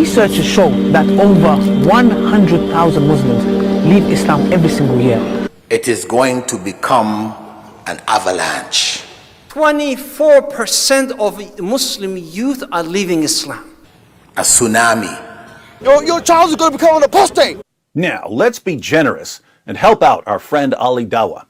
Researchers show that over 100,000 Muslims leave Islam every single year. It is going to become an avalanche. 24% of Muslim youth are leaving Islam. A tsunami. Your child is going to become an apostate. Now, let's be generous and help out our friend Ali Dawah.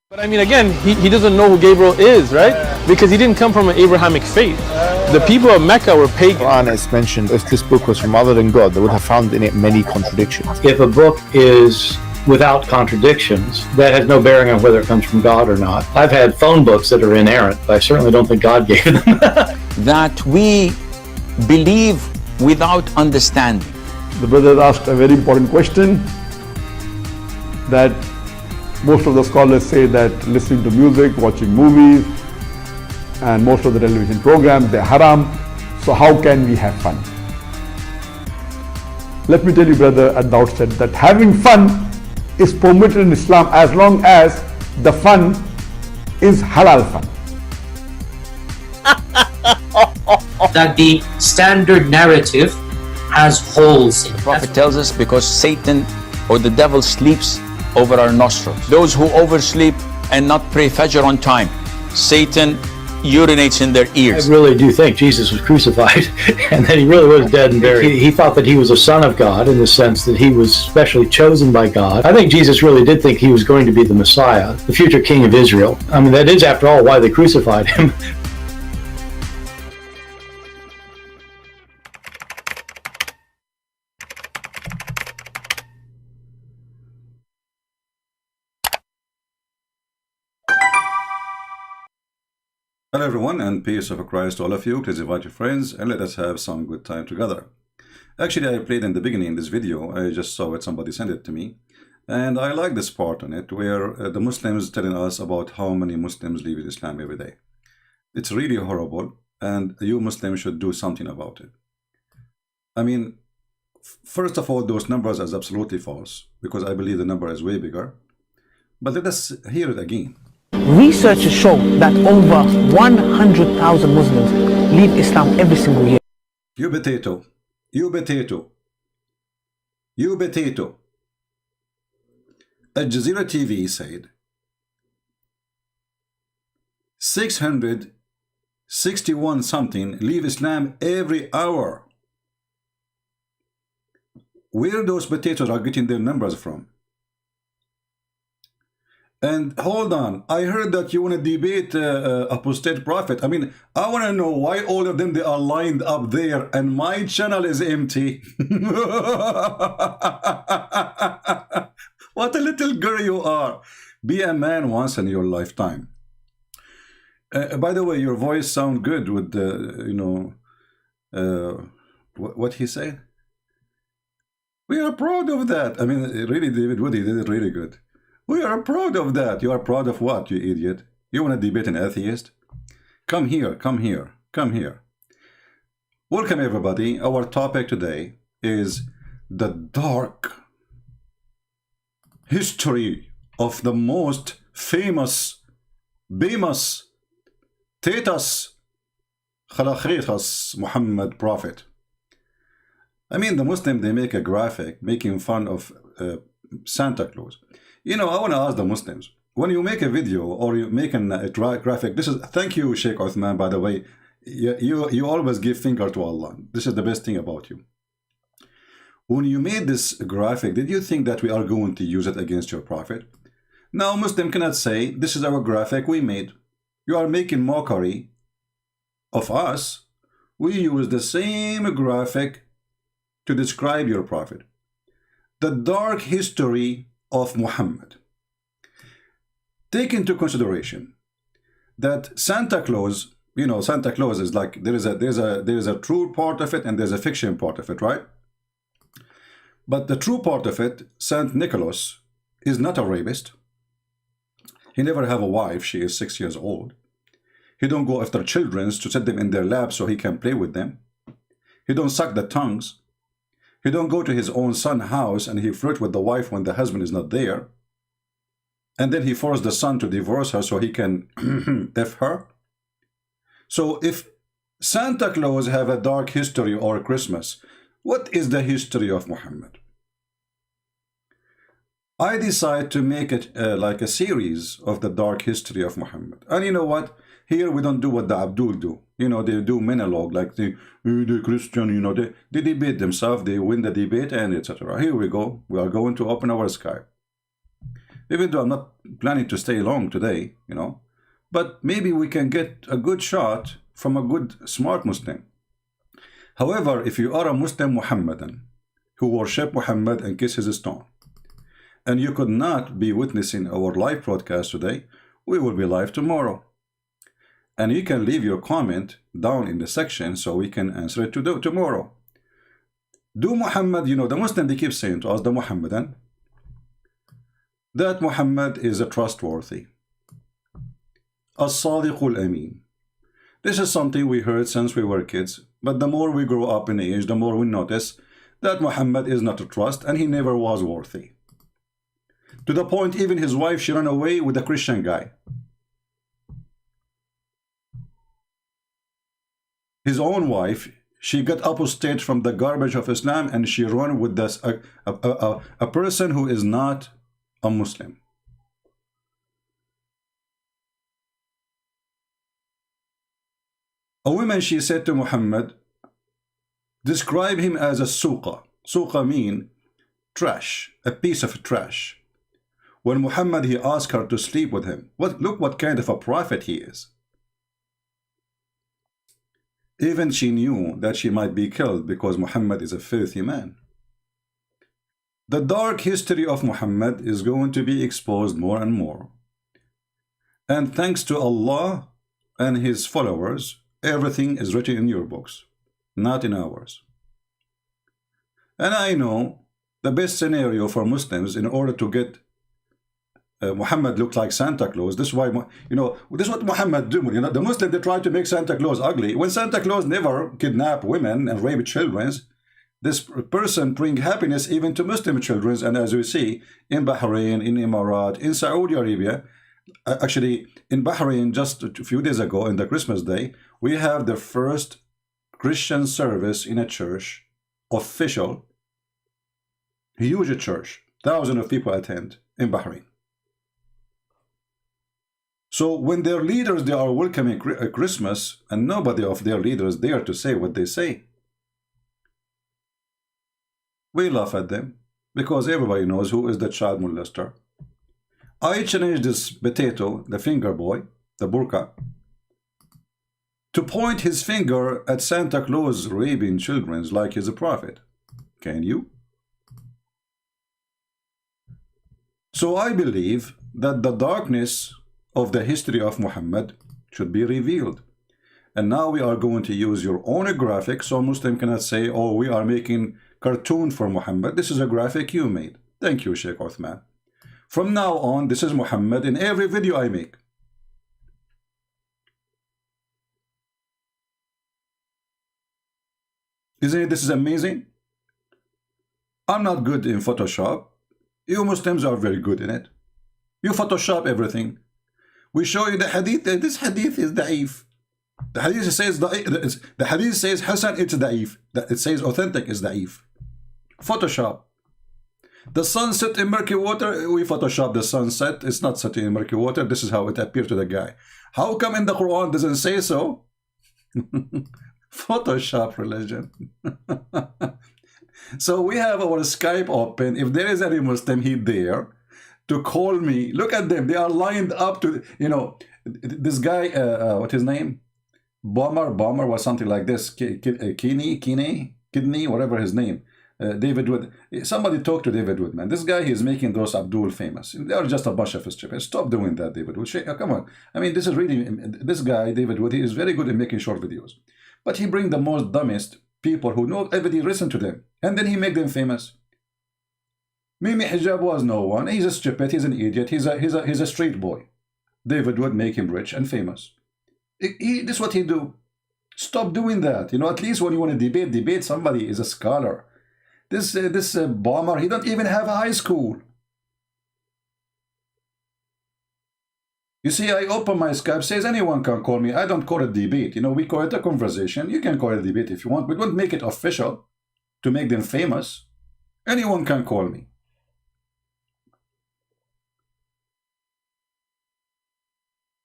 But I mean, again, he doesn't know who Gabriel is, right? Because he didn't come from an Abrahamic faith. The people of Mecca were pagan. Quran is mentioned, if this book was from other than God, they would have found in it many contradictions. If a book is without contradictions, that has no bearing on whether it comes from God or not. I've had phone books that are inerrant, but I certainly don't think God gave them. That we believe without understanding. The brother asked a very important question, that most of the scholars say that listening to music, watching movies, and most of the television programs, they're haram. So how can we have fun? Let me tell you, brother, at the outset, that having fun is permitted in Islam as long as the fun is halal fun. That the standard narrative has holes in it. The Prophet tells us because Satan or the devil sleeps over our nostrils. Those who oversleep and not pray Fajr on time, Satan urinates in their ears. I really do think Jesus was crucified and that he really was dead and buried. He thought that he was a son of God in the sense that he was specially chosen by God. I think Jesus really did think he was going to be the Messiah, the future king of Israel. I mean, that is, after all, why they crucified him. Hello everyone, and peace of Christ to all of you. Please invite your friends and let us have some good time together. Actually, I played in the beginning this video. I just saw it, somebody sent it to me, and I like this part on it where the Muslims telling us about how many Muslims leave Islam every day. It's really horrible, and you Muslims should do something about it. I mean, first of all, those numbers are absolutely false, because I believe the number is way bigger. But let us hear it again. Researchers show that over 100,000 Muslims leave Islam every single year. You potato, you potato, you potato. Al Jazeera TV said 661 something leave Islam every hour. Where those potatoes are getting their numbers from? And hold on, I heard that you want to debate apostate prophet. I mean, I want to know why all of them, they are lined up there and my channel is empty. What a little girl you are. Be a man once in your lifetime. By the way, your voice sounds good with the, what he said. We are proud of that. I mean, really, David Woody did it really good. We are proud of that. You are proud of what, you idiot? You want to debate an atheist? Come here, come here, come here. Welcome everybody. Our topic today is the dark history of the most famous, Tetas Khalakhitas Muhammad Prophet. I mean, the Muslim, they make a graphic making fun of Santa Claus. You know, I want to ask the Muslims, when you make a video or you make a graphic, this is, thank you, Sheikh Uthman, by the way, you always give finger to Allah. This is the best thing about you. When you made this graphic, did you think that we are going to use it against your prophet? Now, Muslim cannot say, this is our graphic we made. You are making mockery of us. We use the same graphic to describe your prophet. The dark history of Muhammad. Take into consideration that Santa Claus, you know, Santa Claus is like, there is a true part of it and there's a fiction part of it, right? But the true part of it, Saint Nicholas, is not a rapist. He never have a wife. She is 6 years old. He don't go after children to set them in their lap so he can play with them. He don't suck the tongues. He don't go to his own son's house and he flirt with the wife when the husband is not there. And then he forced the son to divorce her so he can F her. So if Santa Claus have a dark history or Christmas, what is the history of Muhammad? I decide to make it like a series of the dark history of Muhammad. And you know what? Here we don't do what the Abdul do. You know, they do monologue like the Christian, you know, they debate themselves, they win the debate and etc. Here we go. We are going to open our Skype. Even though I'm not planning to stay long today, you know, but maybe we can get a good shot from a good, smart Muslim. However, if you are a Muslim Muhammadan who worship Muhammad and kiss his stone, and you could not be witnessing our live broadcast today, we will be live tomorrow. And you can leave your comment down in the section so we can answer it tomorrow. Do Muhammad, you know, the Muslim, they keep saying to us, the Muhammadan, that Muhammad is a trustworthy, as-sadiqul amin. This is something we heard since we were kids, but the more we grow up in age, the more we notice that Muhammad is not a trust and he never was worthy. To the point, even his wife, she ran away with a Christian guy. His own wife, she got apostate from the garbage of Islam and she ran with this, a person who is not a Muslim. A woman, she said to Muhammad, describe him as a suqa. Suqa mean trash, a piece of trash. When Muhammad, he asked her to sleep with him, look what kind of a prophet he is. Even she knew that she might be killed because Muhammad is a filthy man. The dark history of Muhammad is going to be exposed more and more. And thanks to Allah and his followers, everything is written in your books, not in ours. And I know the best scenario for Muslims in order to get Muhammad look like Santa Claus. This is why, you know, this is what Muhammad do. You know, the Muslims, they try to make Santa Claus ugly. When Santa Claus never kidnap women and rape children, this person bring happiness even to Muslim children. And as we see in Bahrain, in Emirat, in Saudi Arabia, actually in Bahrain just a few days ago, in the Christmas day, we have the first Christian service in a church, official, huge church, thousands of people attend in Bahrain. So when their leaders, they are welcoming Christmas, and nobody of their leaders dare to say what they say, we laugh at them because everybody knows who is the child molester. I challenge this potato, the finger boy, the burqa, to point his finger at Santa Claus raping children like he's a prophet. Can you? So I believe that the darkness of the history of Muhammad should be revealed. And now we are going to use your own graphic, so Muslim cannot say, oh, we are making cartoon for Muhammad. This is a graphic you made. Thank you, Sheikh Uthman. From now on, this is Muhammad in every video I make. Isn't it? This is amazing. I'm not good in Photoshop. You Muslims are very good in it. You Photoshop everything. We show you the hadith. This hadith is da'if. The hadith says the hadith says Hasan, it's da'if. It says authentic is da'if. Photoshop. The sun set in murky water. We Photoshop the sunset. It's not setting in murky water. This is how it appeared to the guy. How come in the Quran doesn't say so? Photoshop religion. So we have our Skype open. If there is any Muslim, he there to call me. Look at them. They are lined up to, you know, this guy, what's his name? Bomber or something like this. Kidney, whatever his name. David Wood. Somebody talk to David Wood, man. This guy, he is making those Abdul famous. They are just a bunch of stupid. Stop doing that, David Wood. Come on. I mean, this is really, this guy, David Wood, he is very good at making short videos. But he brings the most dumbest people who know everybody listen to them. And then he make them famous. Mimi Hijab was no one. He's a stupid. He's an idiot. He's a street boy. David would make him rich and famous. This is what he do. Stop doing that. You know, at least when you want to debate somebody is a scholar. This bomber, he don't even have a high school. You see, I open my Skype, says anyone can call me. I don't call it debate. You know, we call it a conversation. You can call it debate if you want, but don't make it official to make them famous. Anyone can call me.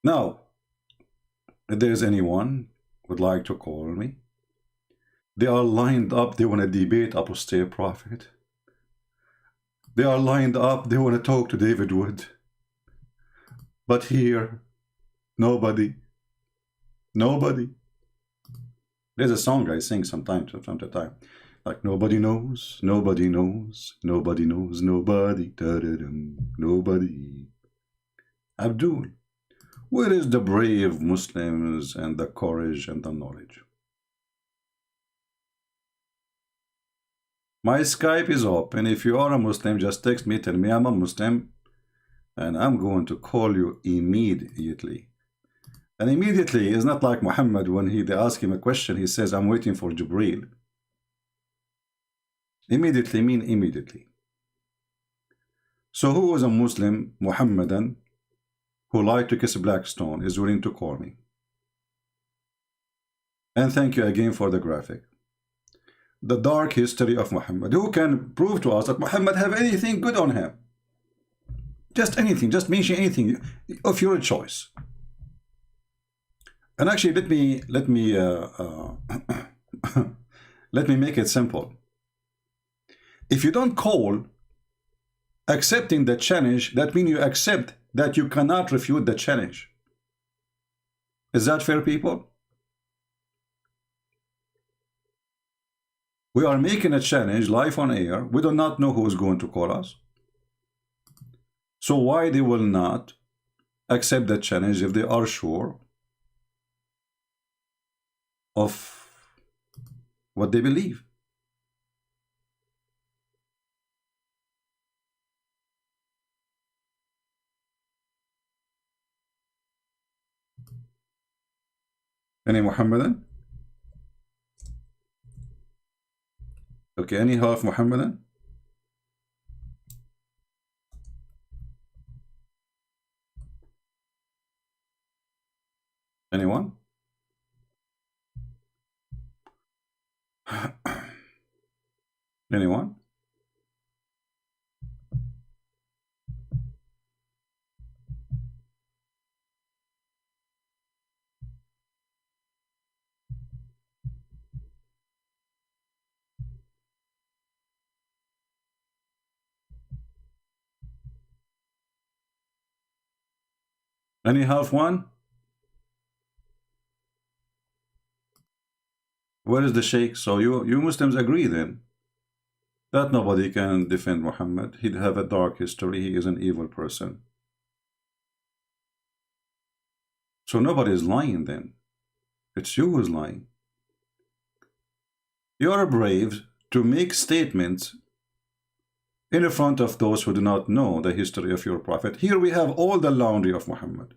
Now, if there's anyone would like to call me, they are lined up, they want to debate apostate prophet. They are lined up, they want to talk to David Wood. But here, nobody. There's a song I sing sometimes from time to time. Like, nobody knows, nobody. Da-da-dum, nobody. Abdul, where is the brave Muslims and the courage and the knowledge? My Skype is open. If you are a Muslim, just text me, tell me I'm a Muslim, and I'm going to call you immediately. And immediately is not like Muhammad when they ask him a question, he says, I'm waiting for Jibreel. Immediately mean immediately. So who was a Muslim, Muhammadan, who liked to kiss Blackstone, is willing to call me? And thank you again for the graphic. The dark history of Muhammad. Who can prove to us that Muhammad have anything good on him? Just anything, just mention anything of your choice. And actually, let me make it simple. If you don't call accepting the challenge, that means you accept that you cannot refute the challenge. Is that fair, people? We are making a challenge live on air. We do not know who is going to call us. So why they will not accept the challenge if they are sure of what they believe? Any Muhammadan? Okay, any half Muhammadan? Anyone? Anyone? Any half one? Where is the Sheikh? So you Muslims agree then that nobody can defend Muhammad. He'd have a dark history. He is an evil person. So nobody is lying then. It's you who's lying. You are brave to make statements in front of those who do not know the history of your prophet. Here we have all the laundry of Muhammad.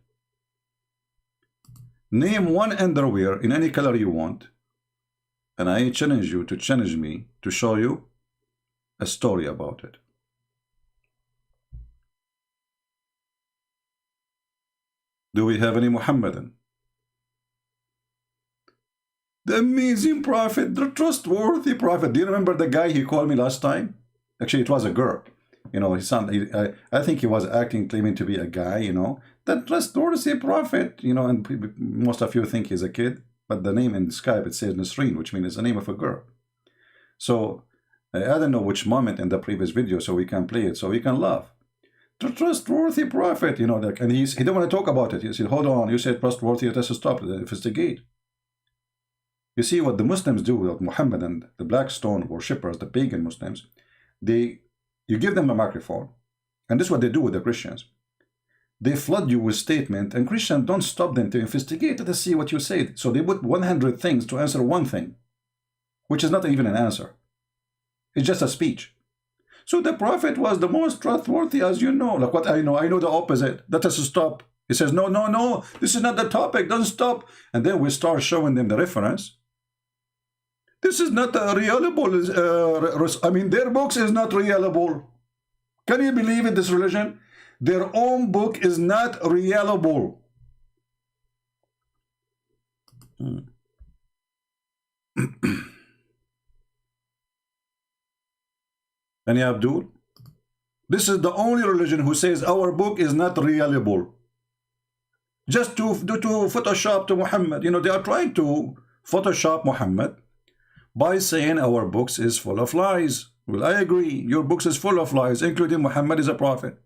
Name one underwear in any color you want, and I challenge you to challenge me to show you a story about it. Do we have any Muhammadan? The amazing prophet, the trustworthy prophet. Do you remember the guy he called me last time? Actually, it was a girl. You know, his son, I think he was acting, claiming to be a guy, you know. The trustworthy prophet, you know, and most of you think he's a kid. But the name in Skype, it says Nasreen, which means it's the name of a girl. So, I don't know which moment in the previous video, so we can play it, so we can laugh. The trustworthy prophet, you know, like, and he didn't want to talk about it. He said, hold on, you said trustworthy, let us stop, investigate. You see what the Muslims do with Muhammad and the Blackstone worshippers, the pagan Muslims, you give them a microphone, and this is what they do with the Christians. They flood you with statement, and Christians don't stop them to investigate to see what you said. So they put 100 things to answer one thing, which is not even an answer. It's just a speech. So the prophet was the most trustworthy, as you know. Like what I know the opposite. Let us stop He says, no, no, no, this is not the topic, don't stop. And then we start showing them the reference. This is not a reliable, I mean, their books is not reliable. Can you believe it, this religion? Their own book is not reliable. And Abdul, this is the only religion who says our book is not reliable. Just to Photoshop to Muhammad. You know, they are trying to Photoshop Muhammad by saying our books is full of lies. Well, I agree. Your books is full of lies, including Muhammad is a prophet.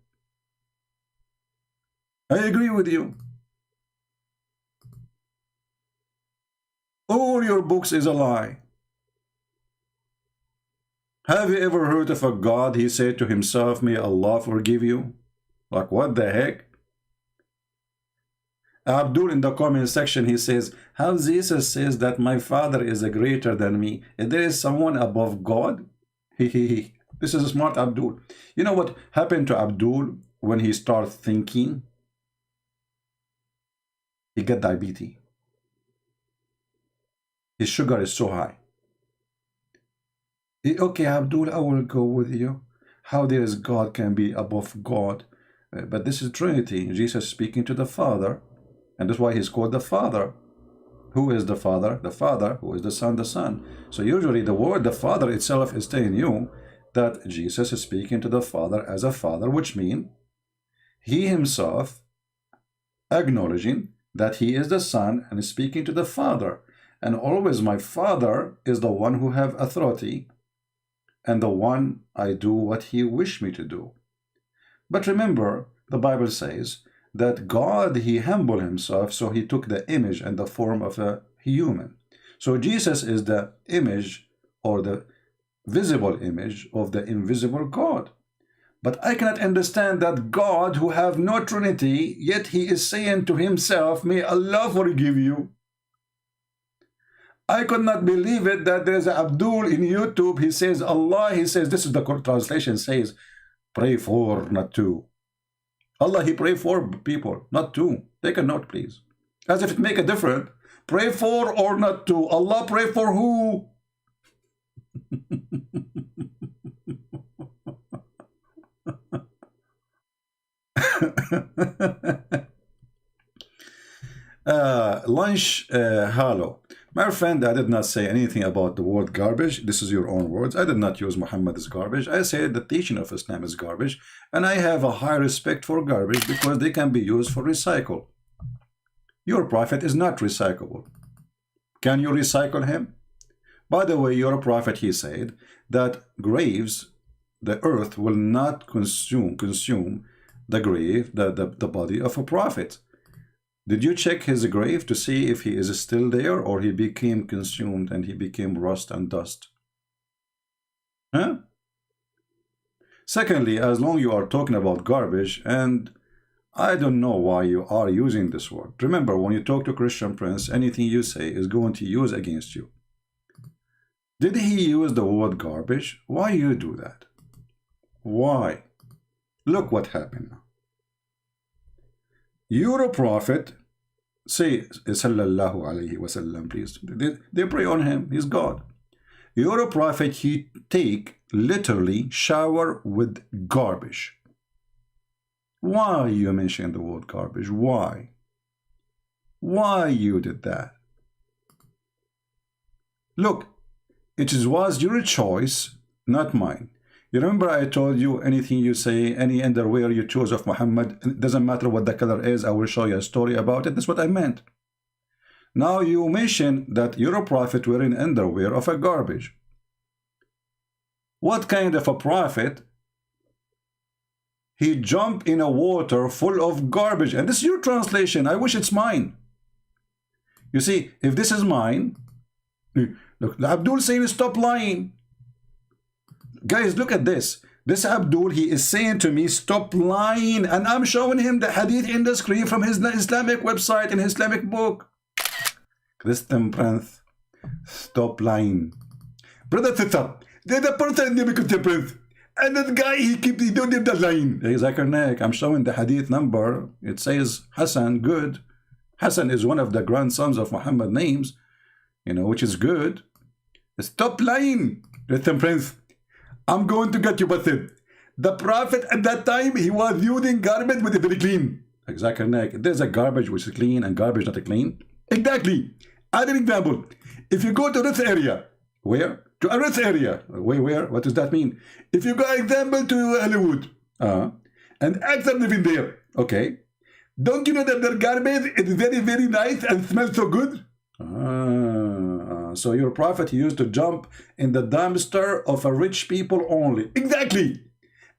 I agree with you. All your books is a lie. Have you ever heard of a God, he said to himself, may Allah forgive you? Like, what the heck? Abdul in the comment section, he says, how Jesus says that my father is a greater than me, and there is someone above God? This is a smart Abdul. You know what happened to Abdul when he started thinking? He got diabetes. His sugar is so high. Okay, Abdul, I will go with you. How there is God can be above God. But this is Trinity. Jesus speaking to the Father. And that's why he's called the Father. Who is the Father? The Father. Who is the Son? The Son. So usually the word the Father itself is telling you that Jesus is speaking to the Father as a Father, which means he himself acknowledging that he is the Son and is speaking to the Father. And always my Father is the one who have authority and the one I do what he wished me to do. But remember, the Bible says that God, he humbled himself, so he took the image and the form of a human. So Jesus is the image or the visible image of the invisible God. But I cannot understand that God who have no Trinity, yet he is saying to himself, may Allah forgive you. I could not believe it that there's an Abdul in YouTube, he says Allah, he says, this is the translation says, pray for, not to. Allah, he pray for people, not to. Take a note, please. As if it make a difference. Pray for or not to. Allah pray for who? Lunch Hello. My friend, I did not say anything about the word garbage. This is your own words. I did not use Muhammad as garbage. I said the teaching of Islam is garbage. And I have a high respect for garbage because they can be used for recycle. Your prophet is not recyclable. Can you recycle him? By the way, your prophet, he said that graves, the earth will not consume the grave, the body of a prophet. Did you check his grave to see if he is still there or he became consumed and he became rust and dust? Huh? Secondly, as long as you are talking about garbage, and I don't know why you are using this word. Remember, when you talk to Christian Prince, anything you say is going to use against you. Did he use the word garbage? Why you do that? Why? Look what happened now. You're a prophet. Say, sallallahu alayhi wasallam, please. They pray on him. He's God. You're a prophet. He take literally shower with garbage. Why you mentioned the word garbage? Why? Why you did that? Look, it was your choice, not mine. You remember I told you anything you say, any underwear you choose of Muhammad, it doesn't matter what the color is, I will show you a story about it. That's what I meant. Now you mention that you're a prophet wearing underwear of a garbage. What kind of a prophet? He jumped in a water full of garbage. And this is your translation. I wish it's mine. You see, if this is mine, look, Abdul saying stop lying. Guys, look at this. This Abdul, he is saying to me, stop lying. And I'm showing him the hadith in the screen from his Islamic website and Islamic book. Christian Prince, stop lying. Brother Tita, they're the person in the Prince. And that guy, he doing the line. Zakir Naik, I'm showing the hadith number. It says Hassan, good. Hassan is one of the grandsons of Muhammad names, you know, which is good. Stop lying, Rhythm Prince. I'm going to get you busted. The Prophet at that time, he was using garbage with it very clean. Like Zakir Naik, there's a garbage which is clean and garbage not clean. Exactly. Add an example. If you go to this area, where? To a rich area. Where? What does that mean? If you go, example, to Hollywood, and actors living there, okay, don't you know that their garbage is very, very nice and smells so good? So your Prophet, he used to jump in the dumpster of a rich people only. Exactly.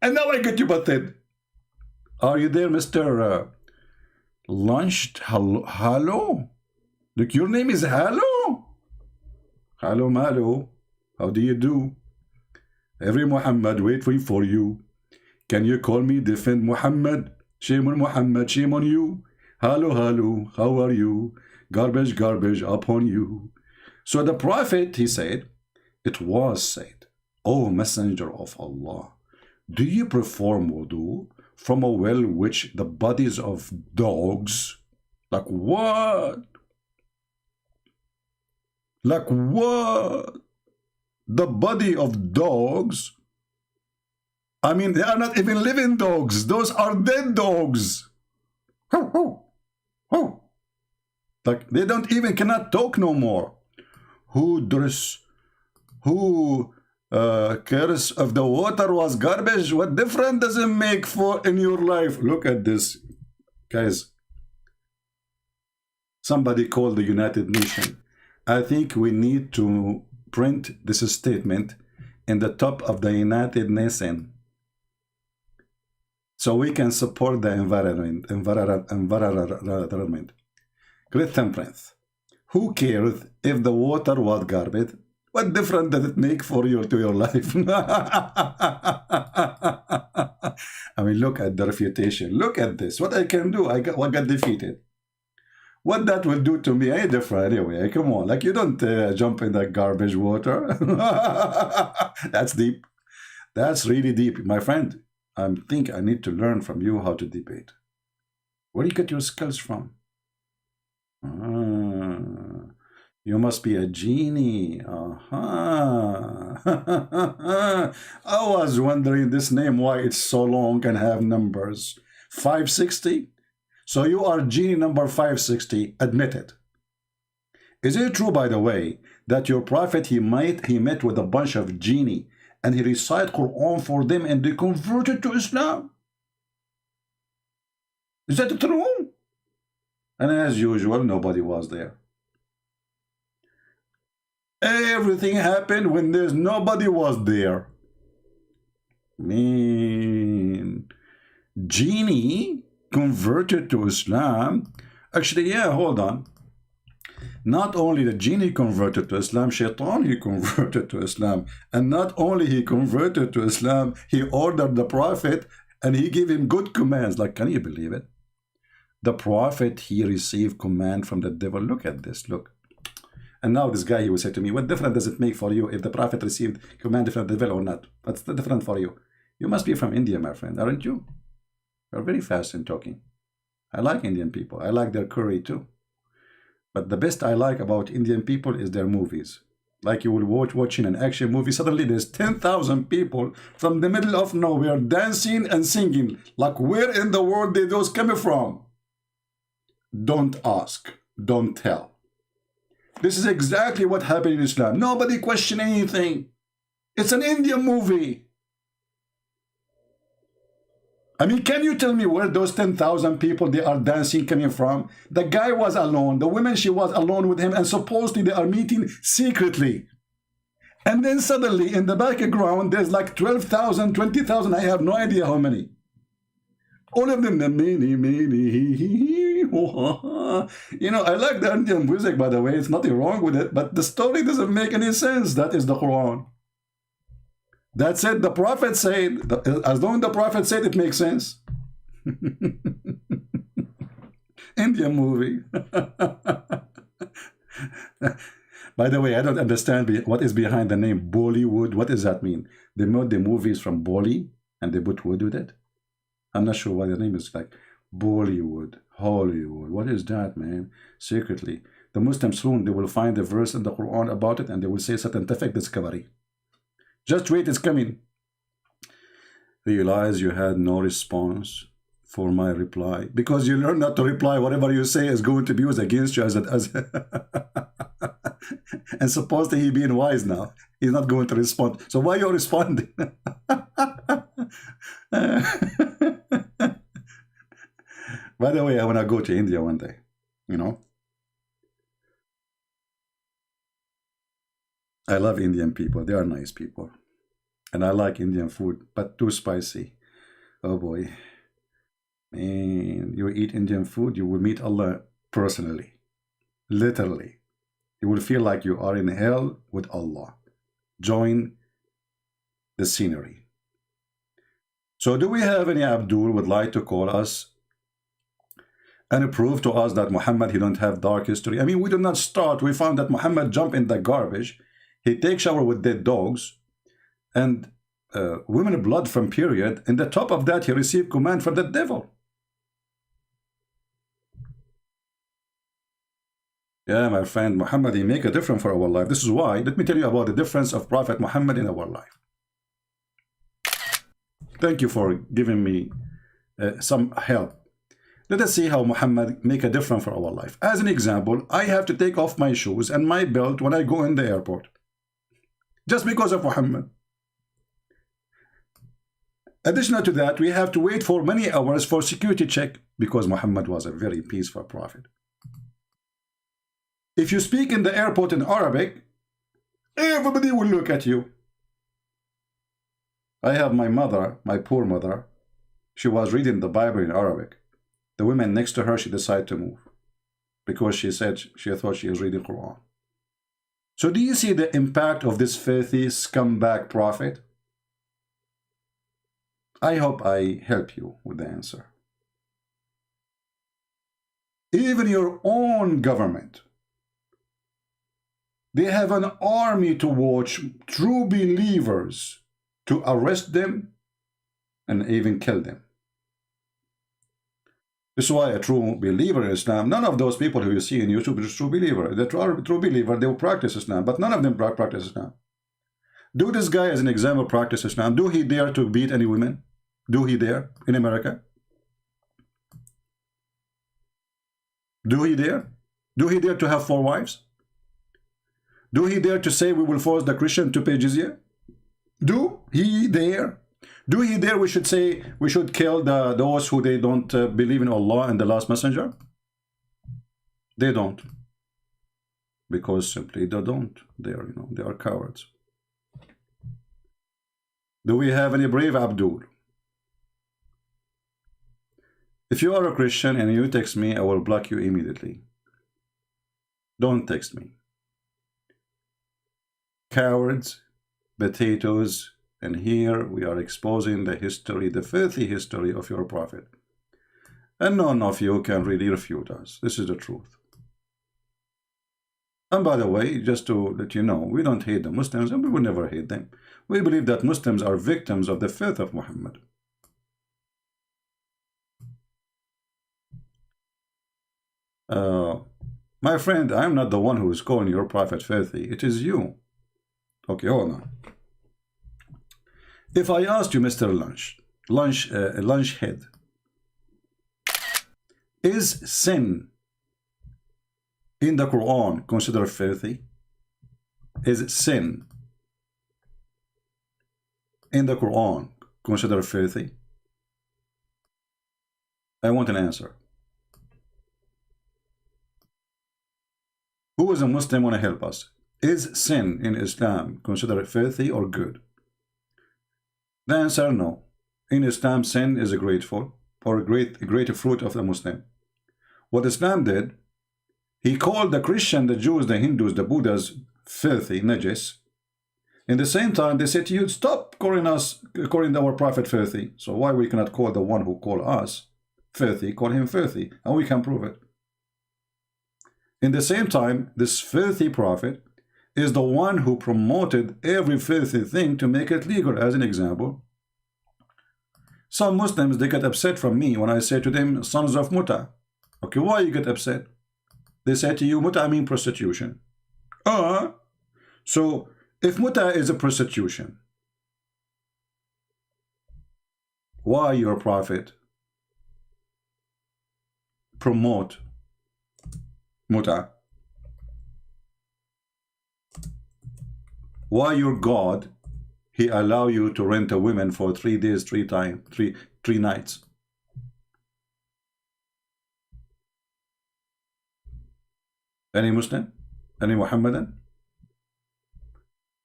And now I get you busted. Are you there, Mr. Lunched? Hello? Look, your name is Hello? Hello, Malo. How do you do? Every Muhammad waiting for you. Can you call me defend Muhammad? Shame on Muhammad, shame on you. Hello, hello, how are you? Garbage, garbage upon you. So the Prophet, he said, it was said, O Messenger of Allah, do you perform wudu from a well which the bodies of dogs? Like what? Like what? The body of dogs? I mean, they are not even living dogs. Those are dead dogs. Like, they don't even cannot talk no more. Who cares of the water was garbage? What difference does it make for in your life? Look at this, guys. Somebody called the United Nations. I think we need to print this statement in the top of the United Nations so we can support the environment. Great temperance. Who cares if the water was garbage? What difference does it make for you to your life? I mean, look at the refutation. Look at this. What I can do, I got defeated. What that will do to me ain't different anyway. Come on, like you don't jump in that garbage water. That's deep. That's really deep, my friend. I think I need to learn from you how to debate. Where do you get your skills from? You must be a genie. I was wondering this name, why it's so long and have numbers. 560? So you are genie number 560, admit it. Is it true, by the way, that your Prophet, he met with a bunch of genie and he recited Quran for them and they converted to Islam? Is that true? And as usual, nobody was there. Everything happened when there's nobody was there. Man, genie converted to Islam. Actually, yeah, hold on. Not only the genie converted to Islam, Shaitan, he converted to Islam. And not only he converted to Islam, he ordered the Prophet and he gave him good commands. Like, can you believe it? The Prophet, he received command from the devil. Look at this, look. And now this guy, he will say to me, what difference does it make for you if the Prophet received command from the devil or not? What's the difference for you? You must be from India, my friend, aren't you? You're very fast in talking. I like Indian people. I like their curry too. But the best I like about Indian people is their movies. Like you will watching an action movie, suddenly there's 10,000 people from the middle of nowhere dancing and singing. Like, where in the world did those come from? Don't ask, don't tell. This is exactly what happened in Islam. Nobody questioned anything. It's an Indian movie. I mean, can you tell me where those 10,000 people they are dancing coming from? The guy was alone. The woman, she was alone with him, and supposedly they are meeting secretly. And then suddenly in the background, there's like 12,000, 20,000. I have no idea how many. All of them, the many. You know, I like the Indian music, by the way. It's nothing wrong with it, but the story doesn't make any sense. That is the Quran. That's it. The Prophet said, as long as the Prophet said, it makes sense. Indian movie. By the way, I don't understand what is behind the name Bollywood. What does that mean? They made the movies from Bolly and they put wood with it. I'm not sure why the name is like Bollywood, Hollywood. What is that, man? Secretly, the Muslims soon, they will find a verse in the Quran about it and they will say scientific discovery. Just wait, it's coming. Realize you had no response for my reply. Because you learn not to reply. Whatever you say is going to be used against you as and supposed to he being wise now. He's not going to respond. So why are you responding? By the way, I want to go to India one day, you know. I love Indian people. They are nice people. And I like Indian food, but too spicy. Oh boy. Man, you eat Indian food, you will meet Allah personally. Literally. You will feel like you are in hell with Allah. Join the scenery. So do we have any Abdul would like to call us and prove to us that Muhammad, he don't have dark history? I mean, we did not start. We found that Muhammad jumped in the garbage. He takes shower with dead dogs and women blood from period. And the top of that, he received command from the devil. Yeah, my friend, Muhammad, he make a difference for our life. This is why. Let me tell you about the difference of Prophet Muhammad in our life. Thank you for giving me some help. Let us see how Muhammad make a difference for our life. As an example, I have to take off my shoes and my belt when I go in the airport. Just because of Muhammad. Additional to that, we have to wait for many hours for security check because Muhammad was a very peaceful prophet. If you speak in the airport in Arabic, everybody will look at you. I have my mother, my poor mother. She was reading the Bible in Arabic. The woman next to her, she decided to move because she said she thought she was reading Quran. So do you see the impact of this filthy scumbag prophet? I hope I help you with the answer. Even your own government, they have an army to watch true believers to arrest them and even kill them. This is why a true believer in Islam, none of those people who you see in YouTube is a true believer. The true believer, they will practice Islam, but none of them practice Islam. Do this guy as an example practice Islam? Do he dare to beat any women? Do he dare in America? Do he dare? Do he dare to have 4 wives? Do he dare to say we will force the Christian to pay jizya? Do he dare? Do he dare we should say we should kill those who they don't believe in Allah and the last messenger? They don't. Because simply they don't. They are, they are cowards. Do we have any brave Abdul? If you are a Christian and you text me, I will block you immediately. Don't text me. Cowards, potatoes, and here we are exposing the history, the filthy history of your prophet. And none of you can really refute us. This is the truth. And by the way, just to let you know, we don't hate the Muslims and we will never hate them. We believe that Muslims are victims of the filth of Muhammad. My friend, I am not the one who is calling your prophet filthy. It is you. Okay, hold on. If I asked you, Mr. Lunchhead, is sin in the Quran considered filthy? Is sin in the Quran considered filthy? I want an answer. Who is a Muslim want to help us? Is sin in Islam considered filthy or good? The answer, no. In Islam, sin is a grateful or a great fruit of the Muslim. What Islam did, he called the Christian, the Jews, the Hindus, the Buddhas filthy, najis. In the same time, they said to you, stop calling our prophet filthy. So why we cannot call the one who called us filthy, call him filthy, and we can prove it. In the same time, this filthy prophet, is the one who promoted every filthy thing to make it legal. As an example, some Muslims, they get upset from me when I say to them, sons of muta. Okay, why you get upset? They say to you, muta mean prostitution. So if muta is a prostitution, why your prophet promote muta? Why your God, he allow you to rent a woman for 3 days, 3 nights? Any Muslim? Any Muhammadan?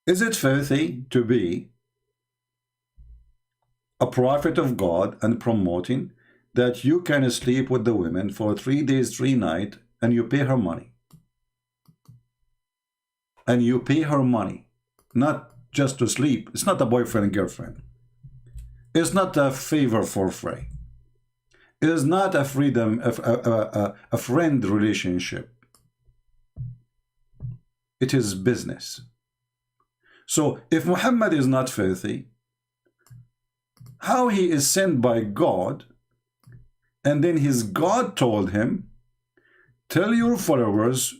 Is it filthy to be a prophet of God and promoting that you can sleep with the women for 3 days, 3 nights, and you pay her money? And you pay her money, not just to sleep. It's not a boyfriend and girlfriend. It's not a favor for free. It is not a freedom, a friend relationship. It is business. So if Muhammad is not filthy, how he is sent by God, and then his God told him, tell your followers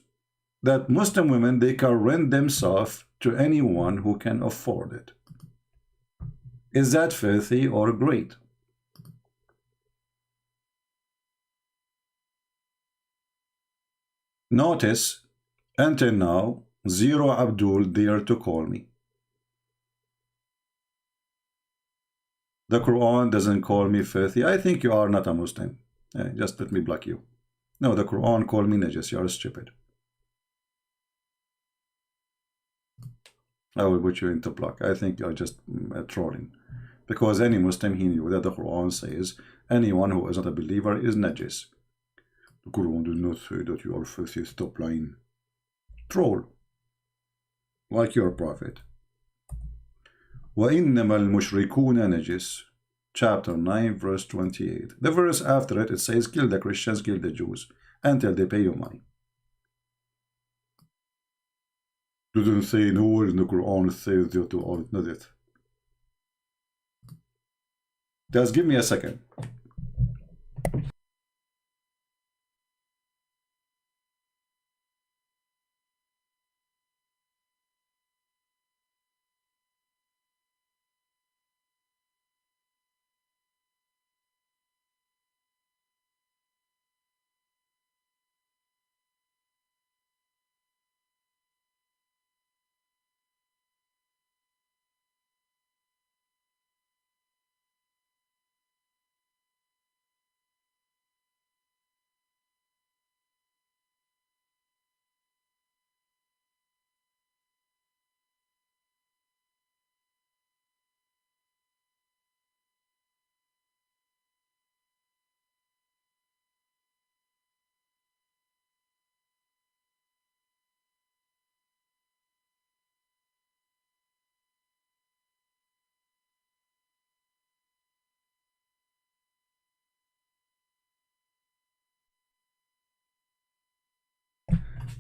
that Muslim women, they can rent themselves to anyone who can afford it. Is that filthy or great? Notice, until now, zero Abdul dare to call me. The Quran doesn't call me filthy. I think you are not a Muslim. Just let me block you. No, the Quran called me najis. You are stupid. I will put you into block. I think you are just trolling. Because any Muslim, he knew that the Quran says anyone who is not a believer is najis. The Quran does not say that you are filthy. Stop lying. Troll. Like your prophet. وَإِنَّمَا الْمُشْرِكُونَ نَجِسٌ, chapter 9, verse 28. The verse after it, it says, kill the Christians, kill the Jews, until they pay you money. Doesn't say nowhere in the Quran says that you are najis. Just give me a second.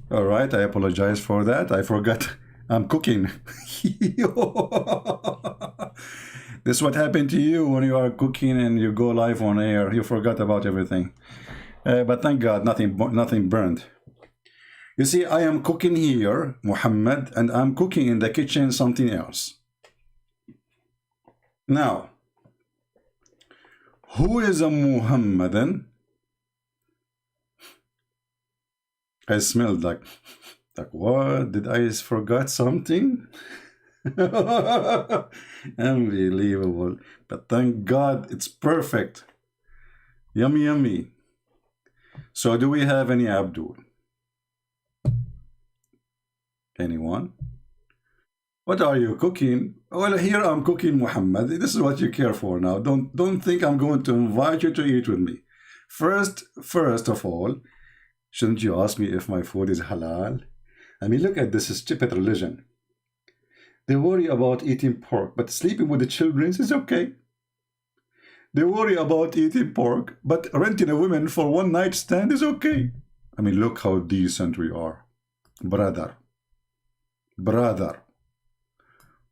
All right, I apologize for that. I forgot I'm cooking. This is what happened to you when you are cooking and you go live on air. You forgot about everything. But thank God, nothing burned. You see, I am cooking here, Muhammad, and I'm cooking in the kitchen something else. Now, who is a Muhammadan? I smelled like what? Did I forgot something? Unbelievable. But thank God it's perfect. Yummy, yummy. So do we have any Abdul? Anyone? What are you cooking? Well, here I'm cooking, Muhammad. This is what you care for now. Don't think I'm going to invite you to eat with me. First of all, shouldn't you ask me if my food is halal? I mean, look at this stupid religion. They worry about eating pork, but sleeping with the children is okay. They worry about eating pork, but renting a woman for one night stand is okay. I mean, look how decent we are. Brother, brother,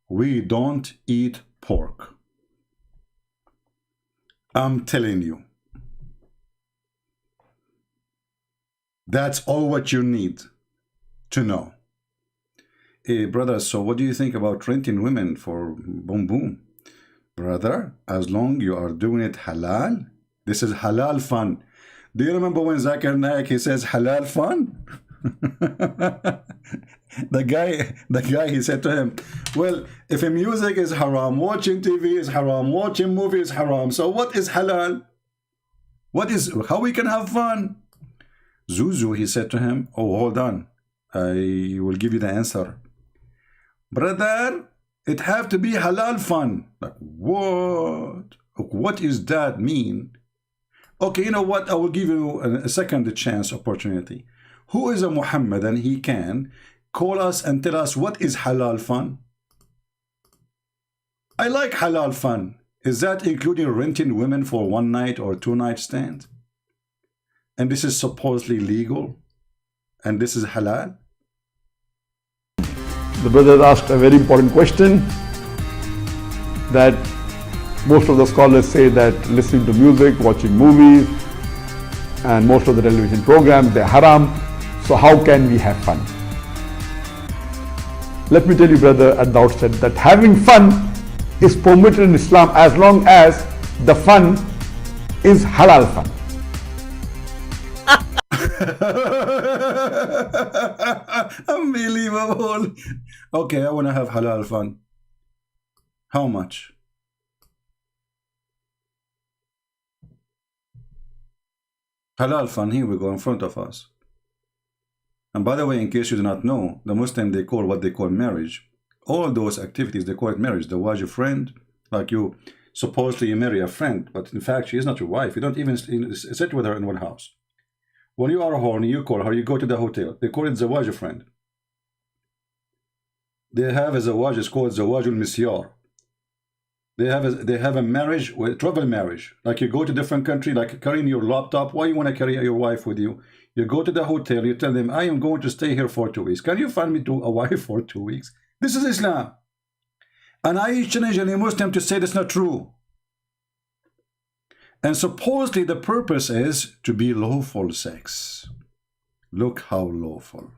we don't eat pork. I'm telling you. That's all what you need to know. Hey, brother, so what do you think about renting women for boom boom? Brother, as long you are doing it halal, this is halal fun. Do you remember when Zakir Naik, he says halal fun? the guy, he said to him, well, if music is haram, watching TV is haram, watching movies is haram, so what is halal? How we can have fun? Zuzu, he said to him, oh, hold on, I will give you the answer. Brother, it have to be halal fun. Like, what? What does that mean? Okay, you know what? I will give you a second chance opportunity. Who is a Muhammad and he can call us and tell us what is halal fun? I like halal fun. Is that including renting women for 1 night or 2 night stand? And this is supposedly legal? And this is halal? The brother asked a very important question that most of the scholars say that listening to music, watching movies, and most of the television programs, they're haram. So how can we have fun? Let me tell you, brother, at the outset that having fun is permitted in Islam as long as the fun is halal fun. Unbelievable. Okay, I want to have halal fun. How much? Halal fun, here we go in front of us. And by the way, in case you do not know, the Muslim, they call what they call marriage. All those activities, they call it marriage. The wife, your friend, like you, supposedly you marry a friend, but in fact, she is not your wife. You don't even sit with her in one house. When you are horny, you call her, you go to the hotel. They call it Zawaj, friend. They have a Zawaj, it's called Zawaj al-Misyar. They have a marriage, travel marriage. Like you go to different country, like carrying your laptop. Why you want to carry your wife with you? You go to the hotel, you tell them, I am going to stay here for 2 weeks. Can you find me a wife for 2 weeks? This is Islam. And I challenge any Muslim to say that's not true. And supposedly the purpose is to be lawful sex. Look how lawful.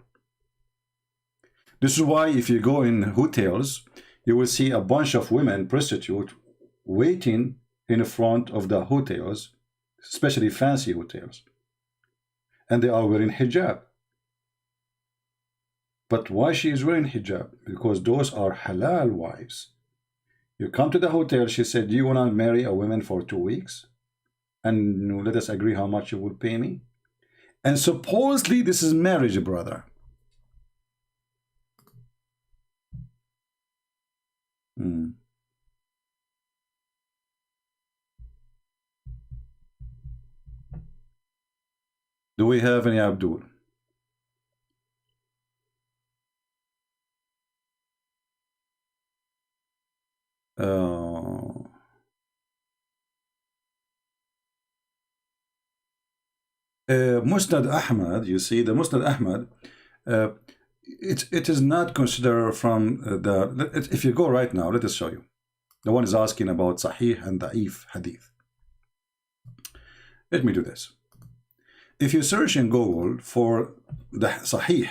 This is why if you go in hotels, you will see a bunch of women, prostitutes, waiting in front of the hotels, especially fancy hotels. And they are wearing hijab. But why she is wearing hijab? Because those are halal wives. You come to the hotel, she said, do you want to marry a woman for 2 weeks? And let us agree how much you will pay me. And supposedly this is marriage, brother. Do we have any Abdul? Musnad Ahmad, you see, the Musnad Ahmad, it is not considered from if you go right now, let us show you. The one is asking about Sahih and Da'if Hadith. Let me do this. If you search in Google for the Sahih,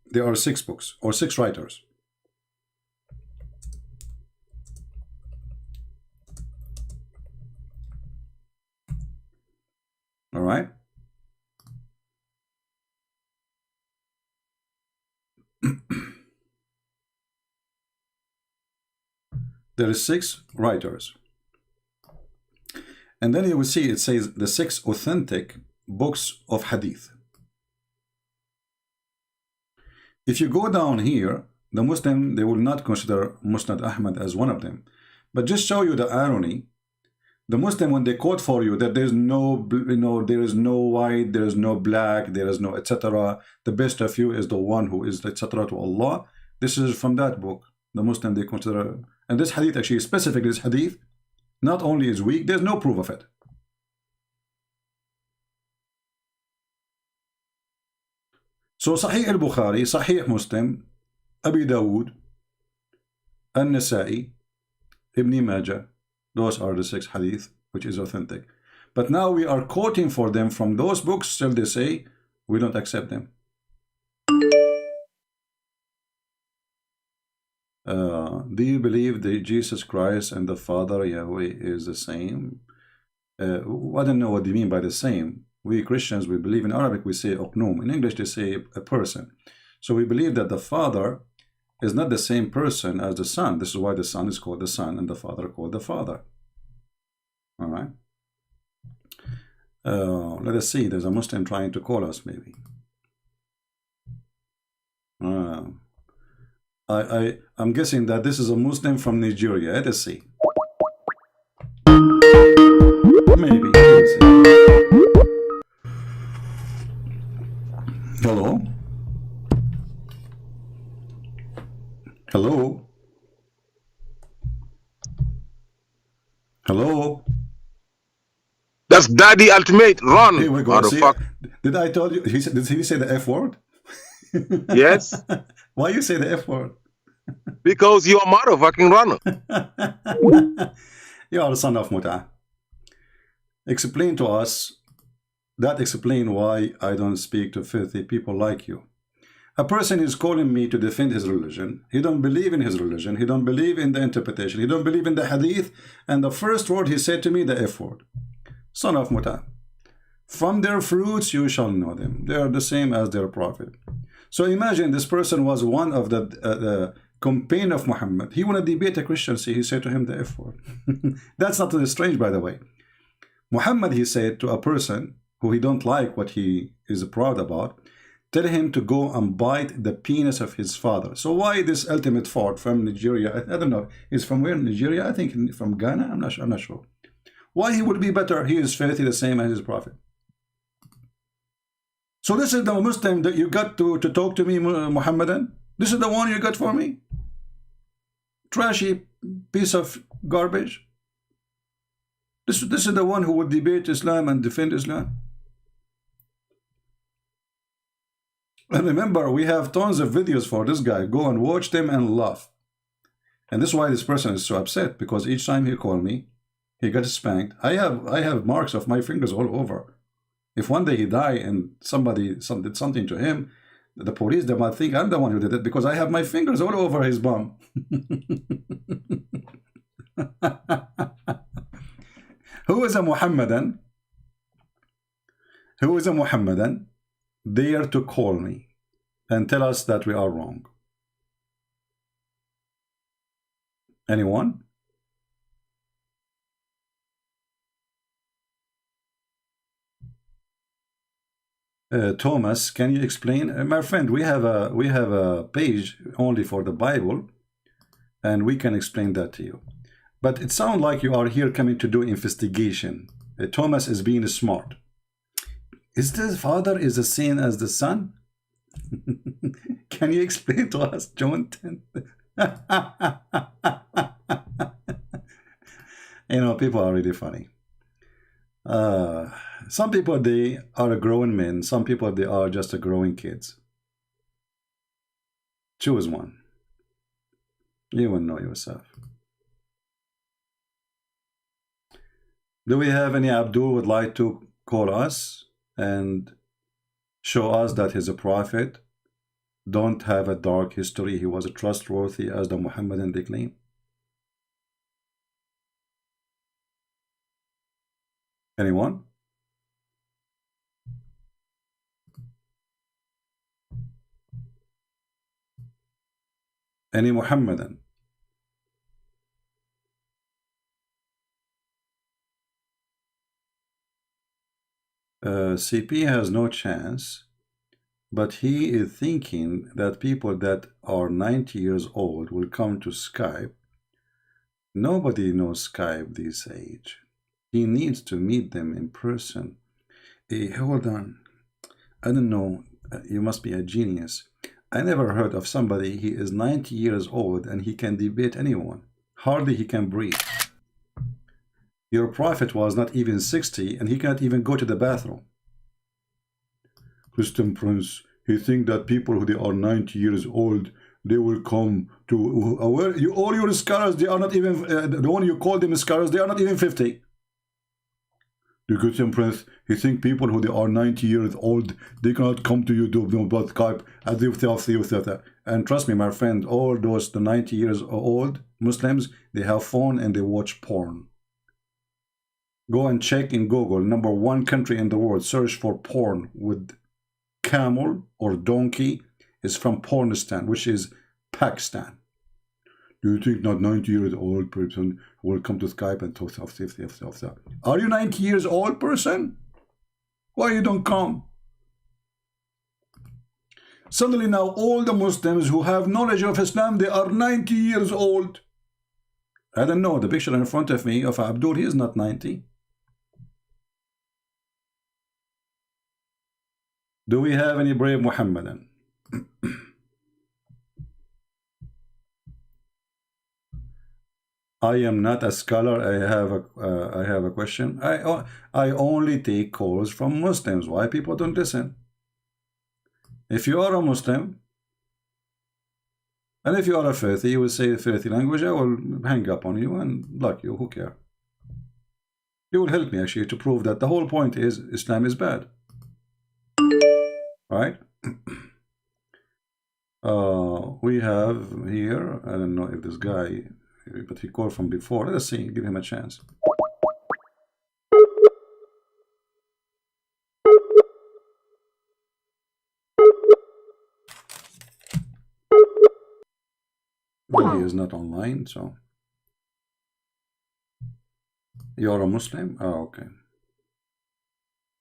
there are 6 books or 6 writers. All right. There is 6 writers. And then you will see it says the 6 authentic books of hadith. If you go down here, the Muslim, they will not consider Musnad Ahmad as one of them. But just show you the irony. The Muslim, when they quote for you that there is no, there is no white, there is no black, there is no etc. The best of you is the one who is etc. to Allah. This is from that book. The Muslim, they consider, and this hadith actually, specifically this hadith, not only is weak, there's no proof of it. So Sahih al-Bukhari, Sahih Muslim, Abi Dawood, An-Nasa'i, Ibn Majah. Those are the 6 hadith which is authentic. But now we are quoting for them from those books, still they say we don't accept them. Do you believe that Jesus Christ and the Father Yahweh is the same? I don't know what they mean by the same. We Christians, we believe in Arabic, we say Oknum. In English, they say a person. So we believe that the Father is not the same person as the Son. This is why the Son is called the Son and the Father called the Father. All right. Let us see. There's a Muslim trying to call us, maybe. I'm guessing that this is a Muslim from Nigeria. Let us see. Maybe. Let's see. Hello? Hello? Hello? That's Daddy Ultimate. Run. Here we go. See, did I tell you? Did he say the F word? Yes. Why you say the F word? Because you're a motherfucking runner. You are the son of Muta. Explain to us. That explain why I don't speak to filthy people like you. A person is calling me to defend his religion. He don't believe in his religion. He don't believe in the interpretation. He don't believe in the hadith. And the first word he said to me, the F word. Son of Muta. From their fruits you shall know them. They are the same as their prophet. So imagine this person was one of the companion of Muhammad. He want to debate a Christian. See, he said to him the F word. That's not strange, by the way. Muhammad, he said to a person who he don't like what he is proud about, tell him to go and bite the penis of his father. So why this ultimate fort from Nigeria? I don't know. He's from where? Nigeria? I think from Ghana. I'm not sure. Why he would be better? He is filthy the same as his prophet. So this is the Muslim that you got to talk to me, Muhammadan? This is the one you got for me? Trashy piece of garbage? This is the one who would debate Islam and defend Islam? And remember, we have tons of videos for this guy. Go and watch them and laugh. And this is why this person is so upset, because each time he called me, he got spanked. I have marks of my fingers all over. If one day he died and somebody did something to him, the police, they might think I'm the one who did it because I have my fingers all over his bum. Who is a Muhammadan? Who is a Muhammadan? Dare to call me and tell us that we are wrong. Anyone? Thomas, can you explain? My friend, we have a page only for the Bible, and we can explain that to you. But it sounds like you are here coming to do investigation. Thomas is being smart. Is the Father is the same as the Son? Can you explain to us, John 10? You know, people are really funny. Some people, they are growing men. Some people, they are just growing kids. Choose one. You will know yourself. Do we have any Abdul would like to call us and show us that he's a prophet, don't have a dark history, he was trustworthy as the Muhammadan they claim? Anyone? Any Muhammadan? CP has no chance, but he is thinking that people that are 90 years old will come to Skype. Nobody knows Skype this age. He needs to meet them in person. Hey, hold on. I don't know. You must be a genius. I never heard of somebody, he is 90 years old and he can debate anyone. Hardly he can breathe. Your prophet was not even 60 and he cannot even go to the bathroom. Christian Prince, he think that people who they are 90 years old, they will come to where you, all your scholars, they are not even the one you call them scholars, they are not even 50. The Christian Prince, he think people who they are 90 years old, they cannot come to you to about Skype as if they are. And trust me, my friend, all those the 90 years old Muslims, they have phone and they watch porn. Go and check in Google, #1 country in the world, search for porn with camel or donkey is from Pornistan, which is Pakistan. Do you think not 90 years old person will come to Skype and talk of that? Are you 90 years old person? Why you don't come? Suddenly now all the Muslims who have knowledge of Islam, they are 90 years old. I don't know, the picture in front of me of Abdul, he is not 90. Do we have any brave Muhammadan? I am not a scholar. I have a question. I only take calls from Muslims. Why people don't listen? If you are a Muslim, and if you are a filthy, you will say a filthy language, I will hang up on you and block you. Who cares? You will help me actually to prove that the whole point is Islam is bad. Right? We have here, I don't know if this guy, but he called from before. Let's see, give him a chance. Well, he is not online, so you are a Muslim? Oh, okay.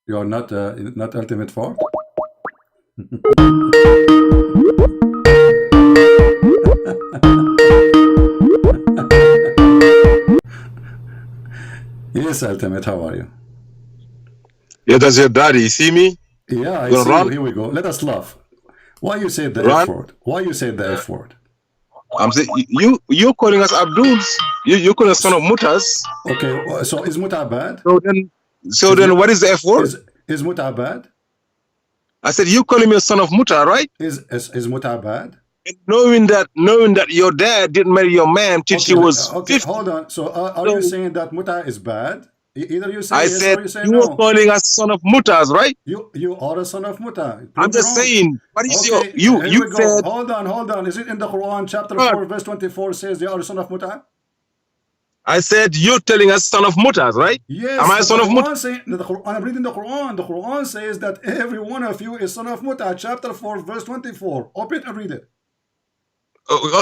You are not Ultimate Fort? Yes, Ultimate, how are you? Yeah, that's your daddy. You see me? Yeah, I see you. Here we go. Let us laugh. Why you said the F word? Why you said the F word? I'm saying you're calling us Abduls. You calling us son of Mutas. Okay, so is Muta bad? So then what is the F word? Is Muta bad? I said you calling me a son of Muta, right? Is Muta bad? Knowing that your dad didn't marry your mom till she was 50. Hold on. So are you saying that Muta is bad? Either you say I yes said or you say you no. were calling us son of Mutas, right? You are a son of Muta. I'm just saying. What is okay, you said? Hold on. Is it in the Quran chapter 4 verse 24 says they are a son of Muta? I said you're telling us son of Mutas, right? Yes. Am I a son of Muta? I'm reading the Quran. The Quran says that every one of you is son of Muta. Chapter 4 verse 24. Open it and read it.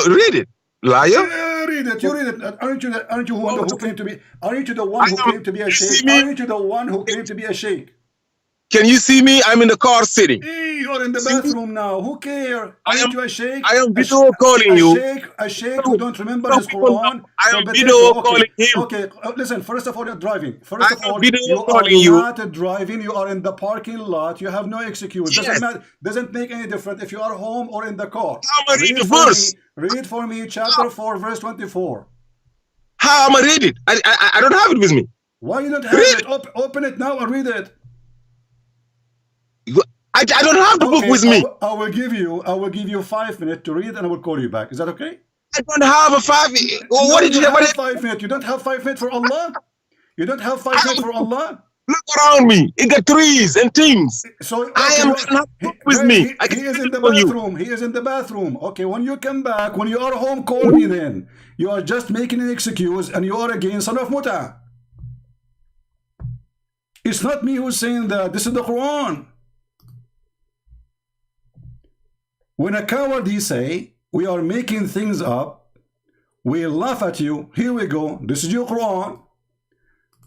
Read it, liar. Yeah, read it. You read it. Aren't you the one who claimed to be? Aren't you the one who claimed to be a sheikh? Aren't you the one who claimed to be a sheikh? Can you see me? I'm in the car sitting. You're in the bathroom now. Who cares? Aren't you a sheikh? I am video calling you. A sheikh who don't remember his Quran. I am video calling him. Okay, listen. First of all, you're driving. First of all, you are not driving. You are in the parking lot. You have no excuse. Yes. Doesn't make any difference if you are home or in the car. I'm read the verse. Read for me, chapter 4, verse 24. How am I read it? I don't have it with me. Why you don't have it? Open it now and read it. I don't have the book with me. I will give you 5 minutes to read and I will call you back. Is that okay? I don't have a 5 minutes. What did you have? 5 minutes. You don't have 5 minutes for Allah? You don't have 5 minutes for Allah? Look around me. It got trees and things. So okay, I am not book with me. He is in the bathroom. He is in the bathroom. Okay, when you come back, when you are home, call me then. You are just making an excuse and you are again son of Muta. It's not me who's saying that. This is the Quran. When a coward he say, we are making things up, we laugh at you. Here we go. This is your Quran.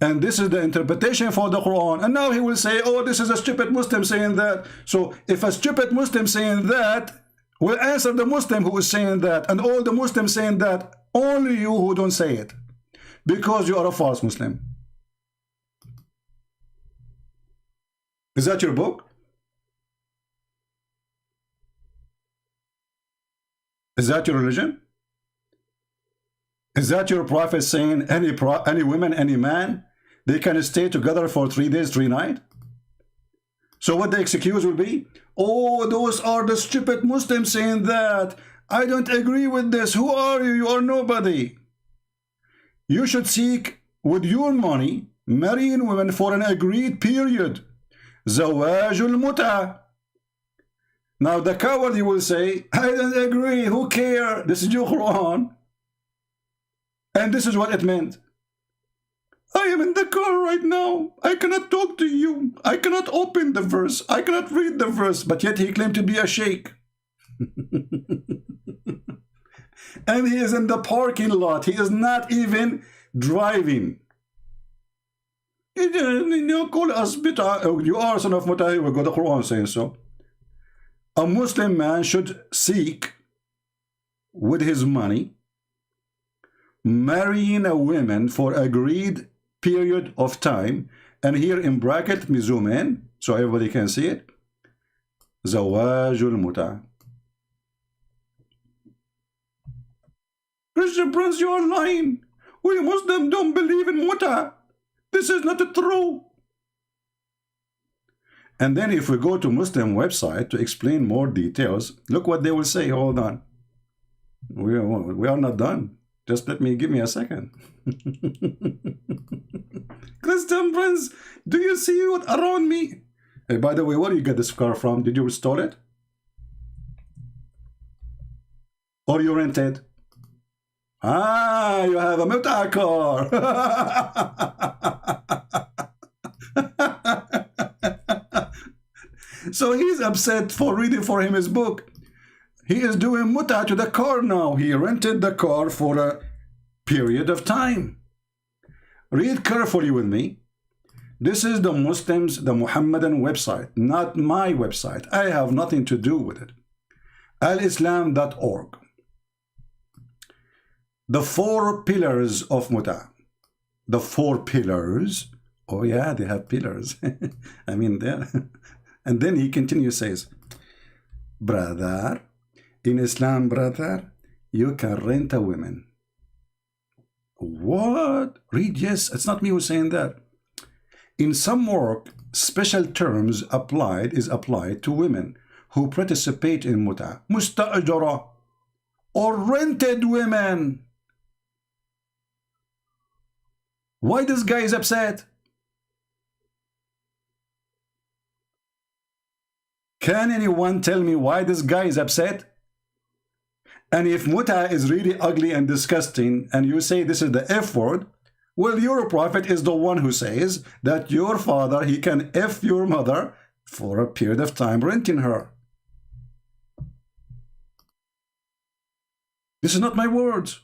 And this is the interpretation for the Quran. And now he will say, oh, this is a stupid Muslim saying that. So if a stupid Muslim saying that, will answer the Muslim who is saying that. And all the Muslims saying that, only you who don't say it. Because you are a false Muslim. Is that your book? Is that your religion? Is that your prophet saying any woman, any man, they can stay together for 3 days, 3 nights? So what the excuse will be? Oh, those are the stupid Muslims saying that. I don't agree with this. Who are you? You are nobody. You should seek with your money marrying women for an agreed period. زواج المتعة. Now the coward, you will say, I don't agree. Who cares? This is your Quran. And this is what it meant. I am in the car right now. I cannot talk to you. I cannot open the verse. I cannot read the verse. But yet he claimed to be a sheikh. And he is in the parking lot. He is not even driving. You call us bid'ah. You are son of Mutah. We got the Quran saying so. A Muslim man should seek with his money marrying a woman for agreed period of time, and here in bracket me zoom in so everybody can see it. Zawajul Muta. Christian Prince, you are lying. We Muslims don't believe in Muta. This is not true. And then if we go to Muslim website to explain more details, look what they will say. Hold on. We are not done. Just give me a second. Christian Prince, do you see what around me? Hey, by the way, where do you get this car from? Did you restore it? Or you rented? Ah, you have a Muta car. So he's upset for reading for him his book. He is doing muta to the car now. He rented the car for a period of time. Read carefully with me. This is the Muslims, the Muhammadan website, not my website. I have nothing to do with it. alislam.org. The 4 pillars of muta. The 4 pillars. Oh yeah, they have pillars. I mean, there. And then he continues, says, brother, in Islam, brother, you can rent a woman. What? Read, yes, it's not me who's saying that. In some work, special terms is applied to women who participate in muta, musta'ajara, or rented women. Why this guy is upset? Can anyone tell me why this guy is upset? And if muta is really ugly and disgusting, and you say this is the F word, well, your prophet is the one who says that your father, he can F your mother for a period of time renting her. This is not my words.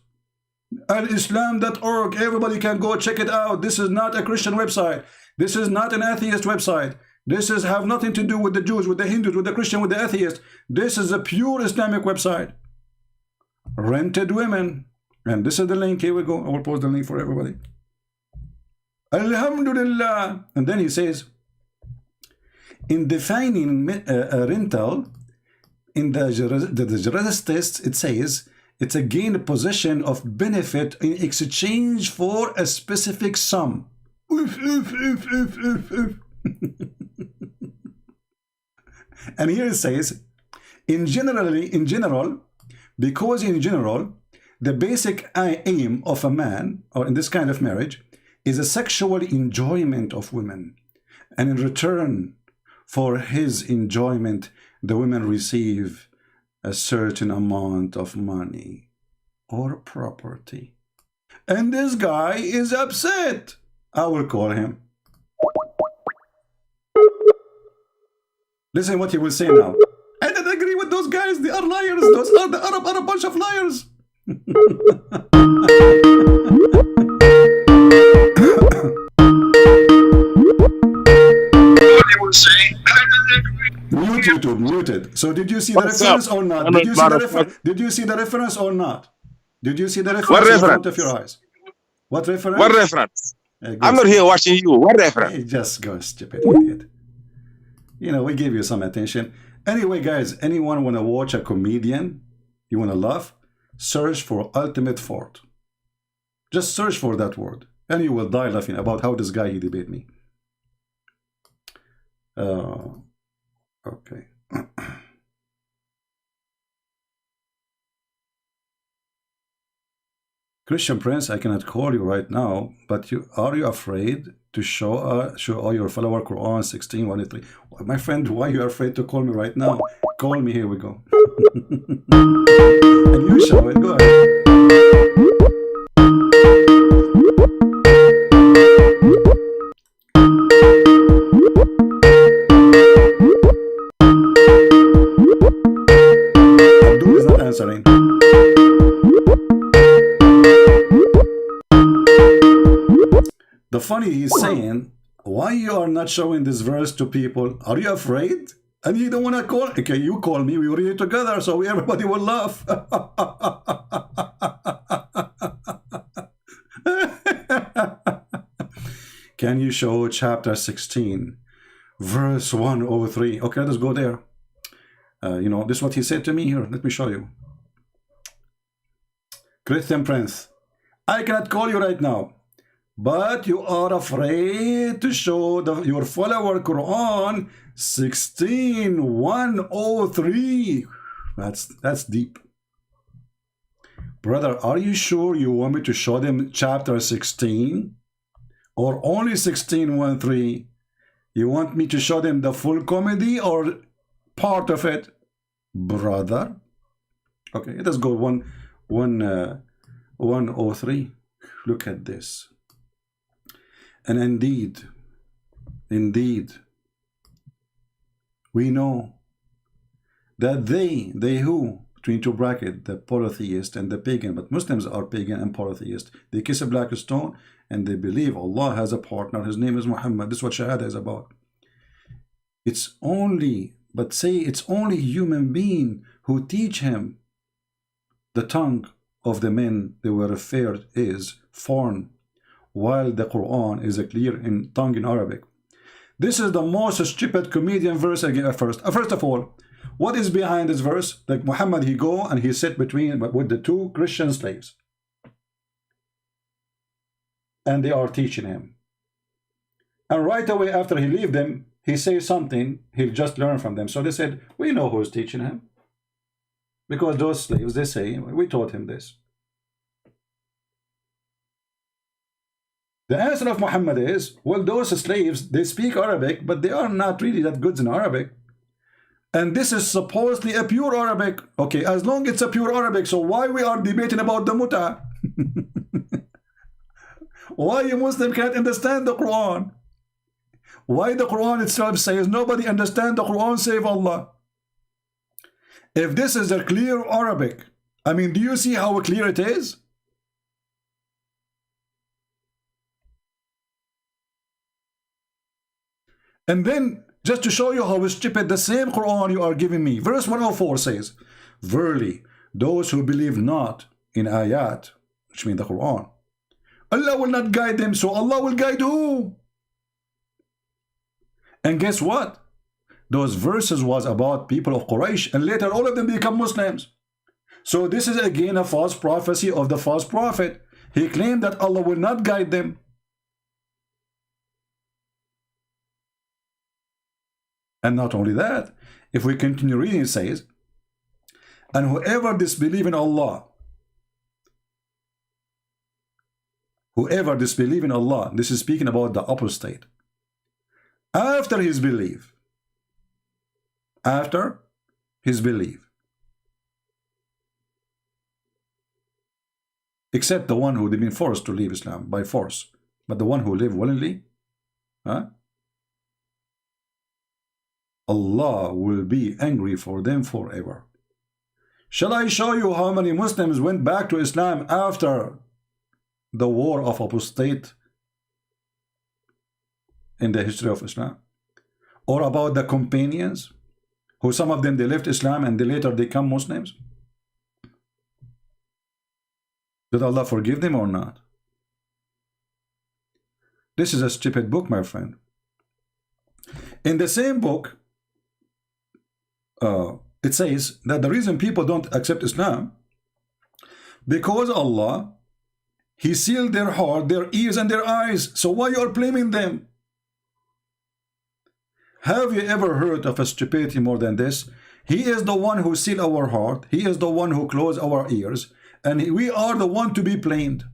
Alislam.org, everybody can go check it out. This is not a Christian website. This is not an atheist website. This is have nothing to do with the Jews, with the Hindus, with the Christian, with the atheist. This is a pure Islamic website. Rented women. And this is the link. Here we go. I will post the link for everybody. Alhamdulillah. And then he says, in defining a rental, in the Juris test, it says, it's a gained possession of benefit in exchange for a specific sum. And here it says, in general, because in general, the basic aim of a man, or in this kind of marriage, is a sexual enjoyment of women. And in return for his enjoyment, the women receive a certain amount of money or property. And this guy is upset. I will call him. Listen what he will say now. I don't agree with those guys. They are liars. Those are the Arab are a bunch of liars. Mute YouTube, muted. So did you see the reference or not? Did you see the reference? Did you see the reference or not? Did you see the reference What in reference? front of your eyes? What reference? What reference? I'm not here watching you. What reference? Hey, just go, stupid idiot. You know, we gave you some attention. Anyway, guys, anyone want to watch a comedian? You want to laugh? Search for Ultimate Fort. Just search for that word. And you will die laughing about how this guy, he debate me. Okay. Christian Prince, I cannot call you right now, but are you afraid to show all your follower Quran 16:1-3? My friend, why are you afraid to call me right now? Call me, here we go. And you show it, go ahead. Abdul is not answering. The funny, he's saying, why you are not showing this verse to people? Are you afraid? And you don't want to call? Okay, you call me. We read it together, so everybody will laugh. Can you show chapter 16, verse 103? Okay, let's go there. This is what he said to me here. Let me show you. Christian Prince, I cannot call you right now, but you are afraid to show your follower Quran 16:103. That's deep. Brother, are you sure you want me to show them chapter 16 or only 16:1-3? You want me to show them the full comedy or part of it, brother? Okay, let us go 103. Look at this. And indeed, we know that they who, between two brackets, the polytheist and the pagan, but Muslims are pagan and polytheist. They kiss a black stone and they believe Allah has a partner. His name is Muhammad. This is what Shahada is about. It's only human being who teach him the tongue of the men they were referred is foreign, while the Quran is a clear in tongue in Arabic. This is the most stupid comedian verse again. First of all, what is behind this verse? Like Muhammad, he go and he sit with the two Christian slaves, and they are teaching him. And right away after he leave them, he says something he'll just learn from them. So they said, we know who's teaching him, because those slaves, they say, we taught him this. The answer of Muhammad is, well, those slaves, they speak Arabic, but they are not really that good in Arabic. And this is supposedly a pure Arabic. Okay, as long as it's a pure Arabic, so why we are debating about the muta? Why a Muslim can't understand the Quran? Why the Quran itself says nobody understands the Quran save Allah? If this is a clear Arabic, I mean, do you see how clear it is? And then, just to show you how stupid, the same Quran you are giving me, verse 104 says, verily, those who believe not in ayat, which means the Quran, Allah will not guide them, so Allah will guide who? And guess what? Those verses was about people of Quraysh, and later all of them become Muslims. So this is again a false prophecy of the false prophet. He claimed that Allah will not guide them. And not only that, if we continue reading, it says, and whoever disbelieve in Allah, this is speaking about the apostate, after his belief, except the one who they've been forced to leave Islam by force, but the one who live willingly, Allah will be angry for them forever. Shall I show you how many Muslims went back to Islam after the war of apostate in the history of Islam? Or about the companions, who some of them they left Islam and they later become Muslims? Did Allah forgive them or not? This is a stupid book, my friend. In the same book, it says that the reason people don't accept Islam, because Allah, He sealed their heart, their ears and their eyes. So why you are blaming them? Have you ever heard of a stupidity more than this? He is the one who sealed our heart. He is the one who closed our ears. and we are the one to be blamed.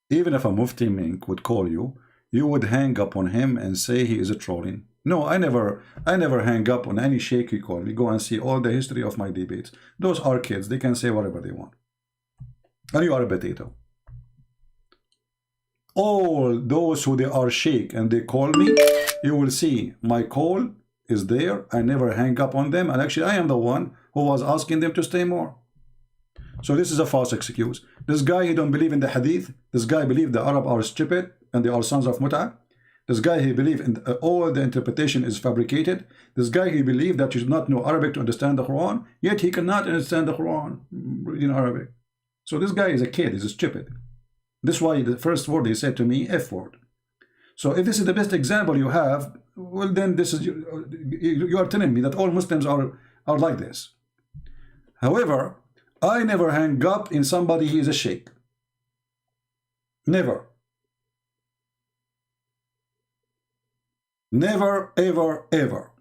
Even if a Mufti Mink would call you, you would hang up on him and say he is a trolling. No, I never hang up on any sheikh you call me. Go and see all the history of my debates. Those are kids. They can say whatever they want. And you are a potato. All those who they are sheikh and they call me, you will see my call is there. I never hang up on them. And actually, I am the one who was asking them to stay more. So this is a false excuse. This guy, he don't believe in the hadith. This guy believe the Arab are stupid and they are sons of Mut'ah. This guy, he believe in all the interpretation is fabricated. This guy, he believe that you should not know Arabic to understand the Quran, yet he cannot understand the Quran in Arabic. So this guy is a kid, he's stupid. This is why the first word he said to me, F word. So if this is the best example you have, well then this is, you are telling me that all Muslims are like this. However, I never hang up in somebody he is a sheikh. Never. Never, ever, ever.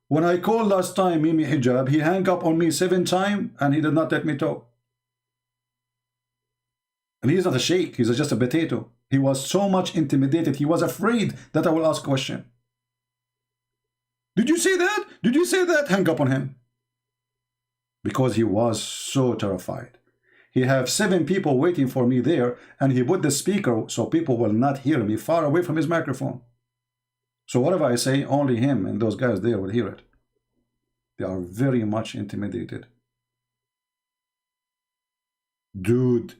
When I called last time Mimi Hijab, he hung up on me 7 times and he did not let me talk. And he's not a sheikh, he's just a potato. He was so much intimidated, he was afraid that I will ask a question. Did you say that? Did you say that? Hang up on him. Because he was so terrified. He have 7 people waiting for me there, and he put the speaker so people will not hear me far away from his microphone. So whatever I say, only him and those guys there will hear it. They are very much intimidated. Dude,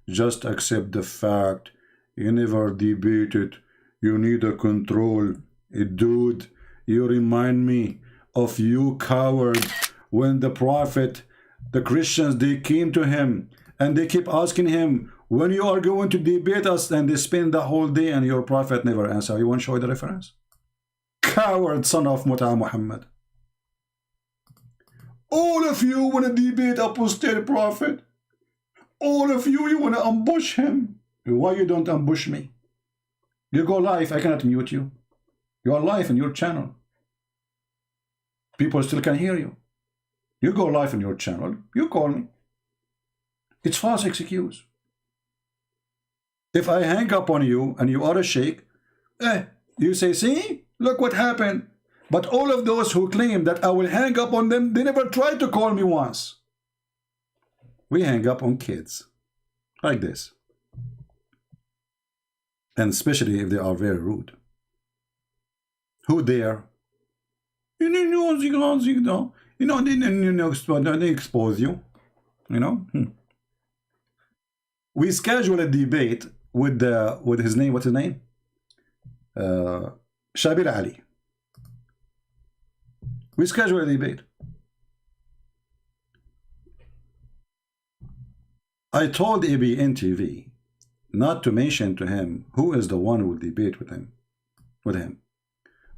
just accept the fact. You never debated. You need a control. Dude, you remind me of you coward. When the Prophet, the Christians, they came to him and they keep asking him, when you are going to debate us, and they spend the whole day and your Prophet never answer. You want to show the reference? Coward son of Mut'ah Muhammad. All of you want to debate apostate Prophet. All of you want to ambush him. Why you don't ambush me? You go live, I cannot mute you. You are live in your channel. People still can hear you. You go live on your channel, you call me. It's false excuse. If I hang up on you and you are a sheikh, you say, see, look what happened. But all of those who claim that I will hang up on them, they never tried to call me once. We hang up on kids like this. And especially if they are very rude. Who dare? You know, they expose you. You know. We schedule a debate with his name. What's his name? Shabir Ali. We schedule a debate. I told ABN TV not to mention to him who is the one who will debate with him.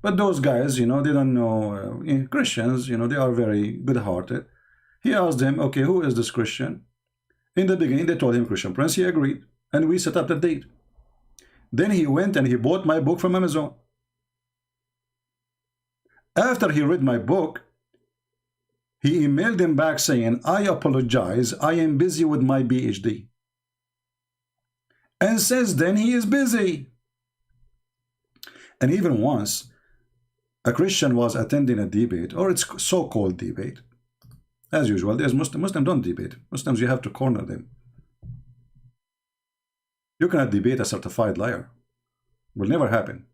But those guys, you know, they don't know Christians, you know, they are very good-hearted. He asked them, okay, who is this Christian? In the beginning, they told him Christian Prince. He agreed, and we set up the date. Then he went and he bought my book from Amazon. After he read my book, he emailed him back saying, I apologize, I am busy with my PhD. And since then, he is busy. And even once, a Christian was attending a debate, or it's so-called debate. As usual, there's Muslims don't debate. Muslims, you have to corner them. You cannot debate a certified liar. Will never happen.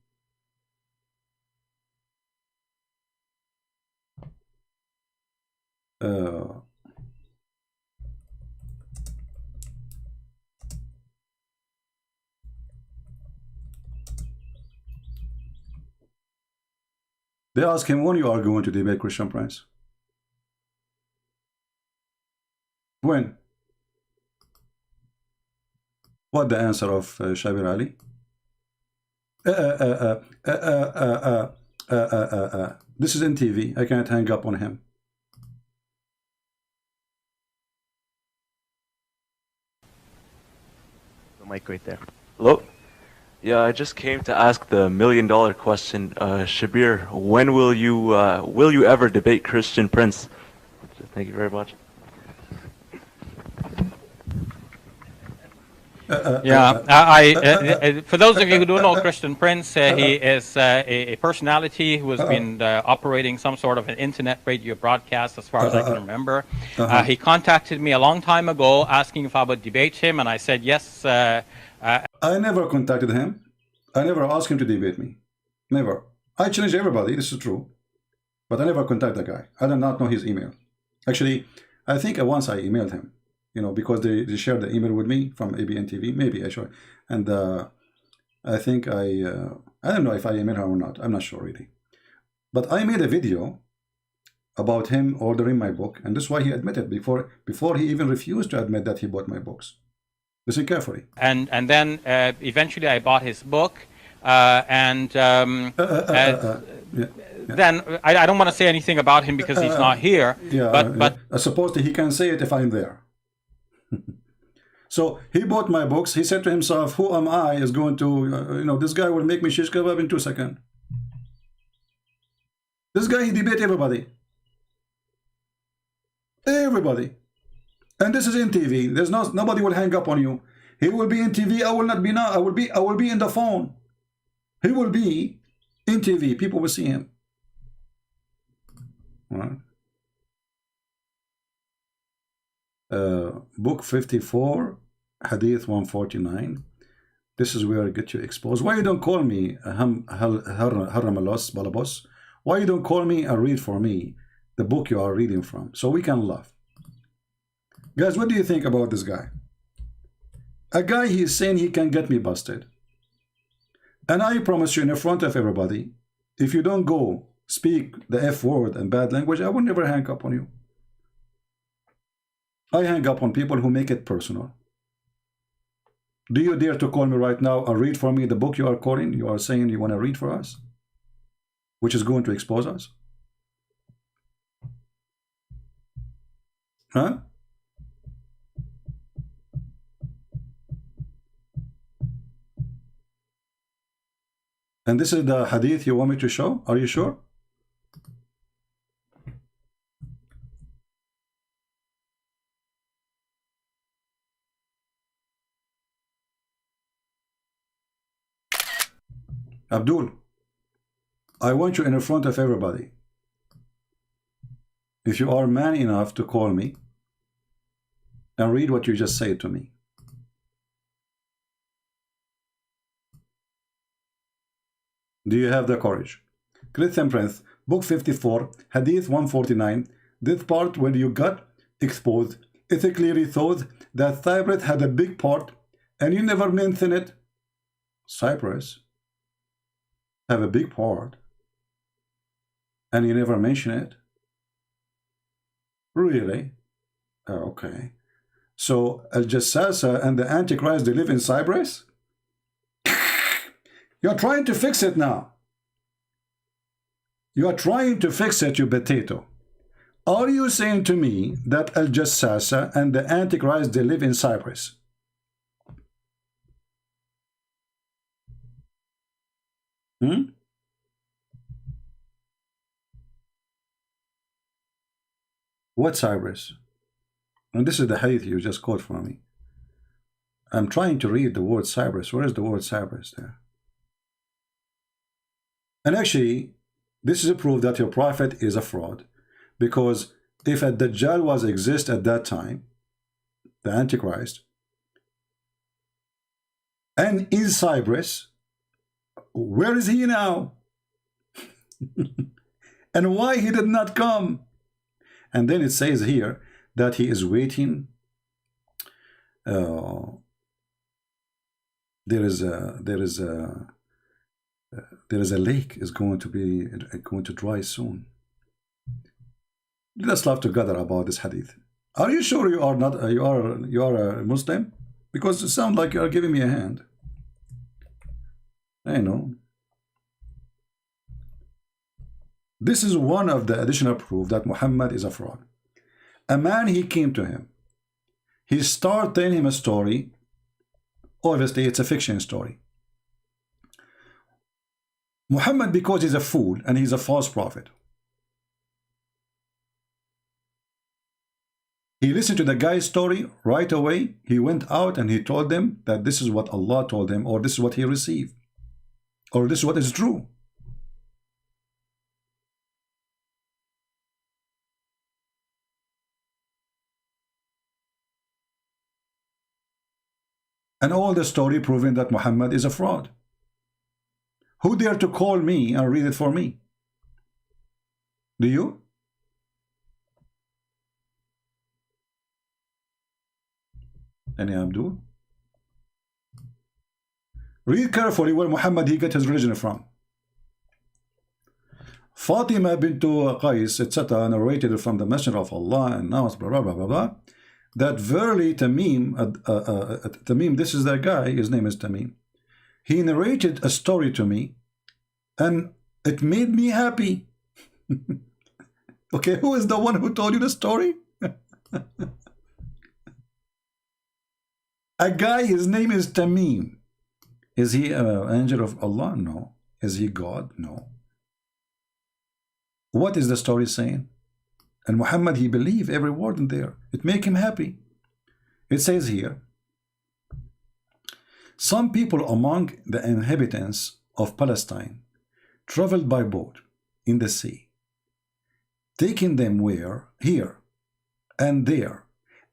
They ask him, when you are going to debate Christian Prince? When? What the answer of Shabir Ali? This is in TV. I can't hang up on him. The mic right there. Hello? Yeah, I just came to ask the $1,000,000 question. Shabir, when will you ever debate Christian Prince? Thank you very much. For those of you who don't know Christian Prince, he is a personality who has been operating some sort of an internet radio broadcast as far as I can remember. He contacted me a long time ago asking if I would debate him, and I said yes. I never contacted him. I never asked him to debate me. Never. I challenge everybody, this is true. But I never contacted the guy. I do not know his email. Actually, I think once I emailed him, you know, because they shared the email with me from ABN TV, maybe I should. And I think I don't know if I emailed him or not. I'm not sure really. But I made a video about him ordering my book, and this is why he admitted before he even refused to admit that he bought my books. Listen carefully. And then eventually I bought his book, then I don't want to say anything about him because he's not here. But supposedly he can say it if I'm there. So he bought my books. He said to himself, "Who am I? Is going to this guy will make me shish kebab in 2 seconds." This guy, he debate everybody. Everybody. And this is in TV. There's nobody will hang up on you. He will be in TV. I will not be now. I will be in the phone. He will be in TV. People will see him. All right. Book 54, Hadith 149. This is where I get you exposed. Why you don't call me Haramalos Balabos? Why you don't call me and read for me the book you are reading from, so we can laugh? Guys, what do you think about this guy? A guy, he is saying he can get me busted. And I promise you in front of everybody, if you don't go speak the F word and bad language, I will never hang up on you. I hang up on people who make it personal. Do you dare to call me right now and read for me the book you are quoting? You are saying you want to read for us, which is going to expose us? Huh? And this is the hadith you want me to show? Are you sure? Abdul, I want you in front of everybody. If you are man enough to call me and read what you just said to me. Do you have the courage? Christian Prince, book 54, Hadith 149. This part when you got exposed, it clearly thought that Cyprus had a big part and you never mention it. Cyprus have a big part and you never mention it? Really? Okay. So Al-Jassasa and the Antichrist, they live in Cyprus? You're trying to fix it now. You are trying to fix it, you potato. Are you saying to me that Al-Jassasa and the Antichrist, they live in Cyprus? What Cyprus? And this is the hadith you just quote from me. I'm trying to read the word Cyprus. Where is the word Cyprus there? And actually, this is a proof that your prophet is a fraud. Because if a Dajjal was exist at that time, the Antichrist, and in Cyprus, where is he now? And why he did not come? And then it says here that he is waiting. There is a lake is going to dry soon. Let's laugh together about this hadith. Are you sure you are not? You are a Muslim? Because it sounds like you are giving me a hand. I know. This is one of the additional proof that Muhammad is a fraud. A man, he came to him. He started telling him a story. Obviously, it's a fiction story. Muhammad, because he's a fool and he's a false prophet, he listened to the guy's story right away. He went out and he told them that this is what Allah told him, or this is what he received, or this is what is true. And all the story proving that Muhammad is a fraud. Who dare to call me and read it for me? Do you? Any Abdul? Read carefully where Muhammad he got his religion from. Fatima bint Qais, etc., narrated from the Messenger of Allah and now blah blah blah blah blah, that verily Tamim, Tamim, this is that guy, his name is Tamim, he narrated a story to me and it made me happy. Okay, who is the one who told you the story? A guy, his name is Tamim. Is he an angel of Allah? No. Is he God? No. What is the story saying? And Muhammad, he believed every word in there. It made him happy. It says here, some people among the inhabitants of Palestine traveled by boat in the sea, taking them where? Here and there,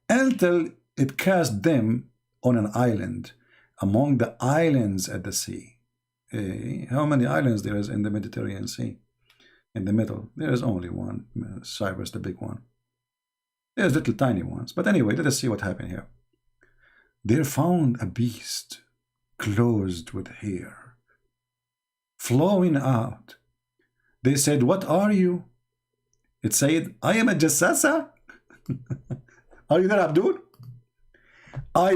until it cast them on an island among the islands at the sea. How many islands there is in the Mediterranean Sea? In the middle, there is only one, Cyprus, the big one. There's little tiny ones. But anyway, let us see what happened here. There found a beast clothed with hair, flowing out. They said, what are you? It said, I am a jassasa. Are you there, Abdul? I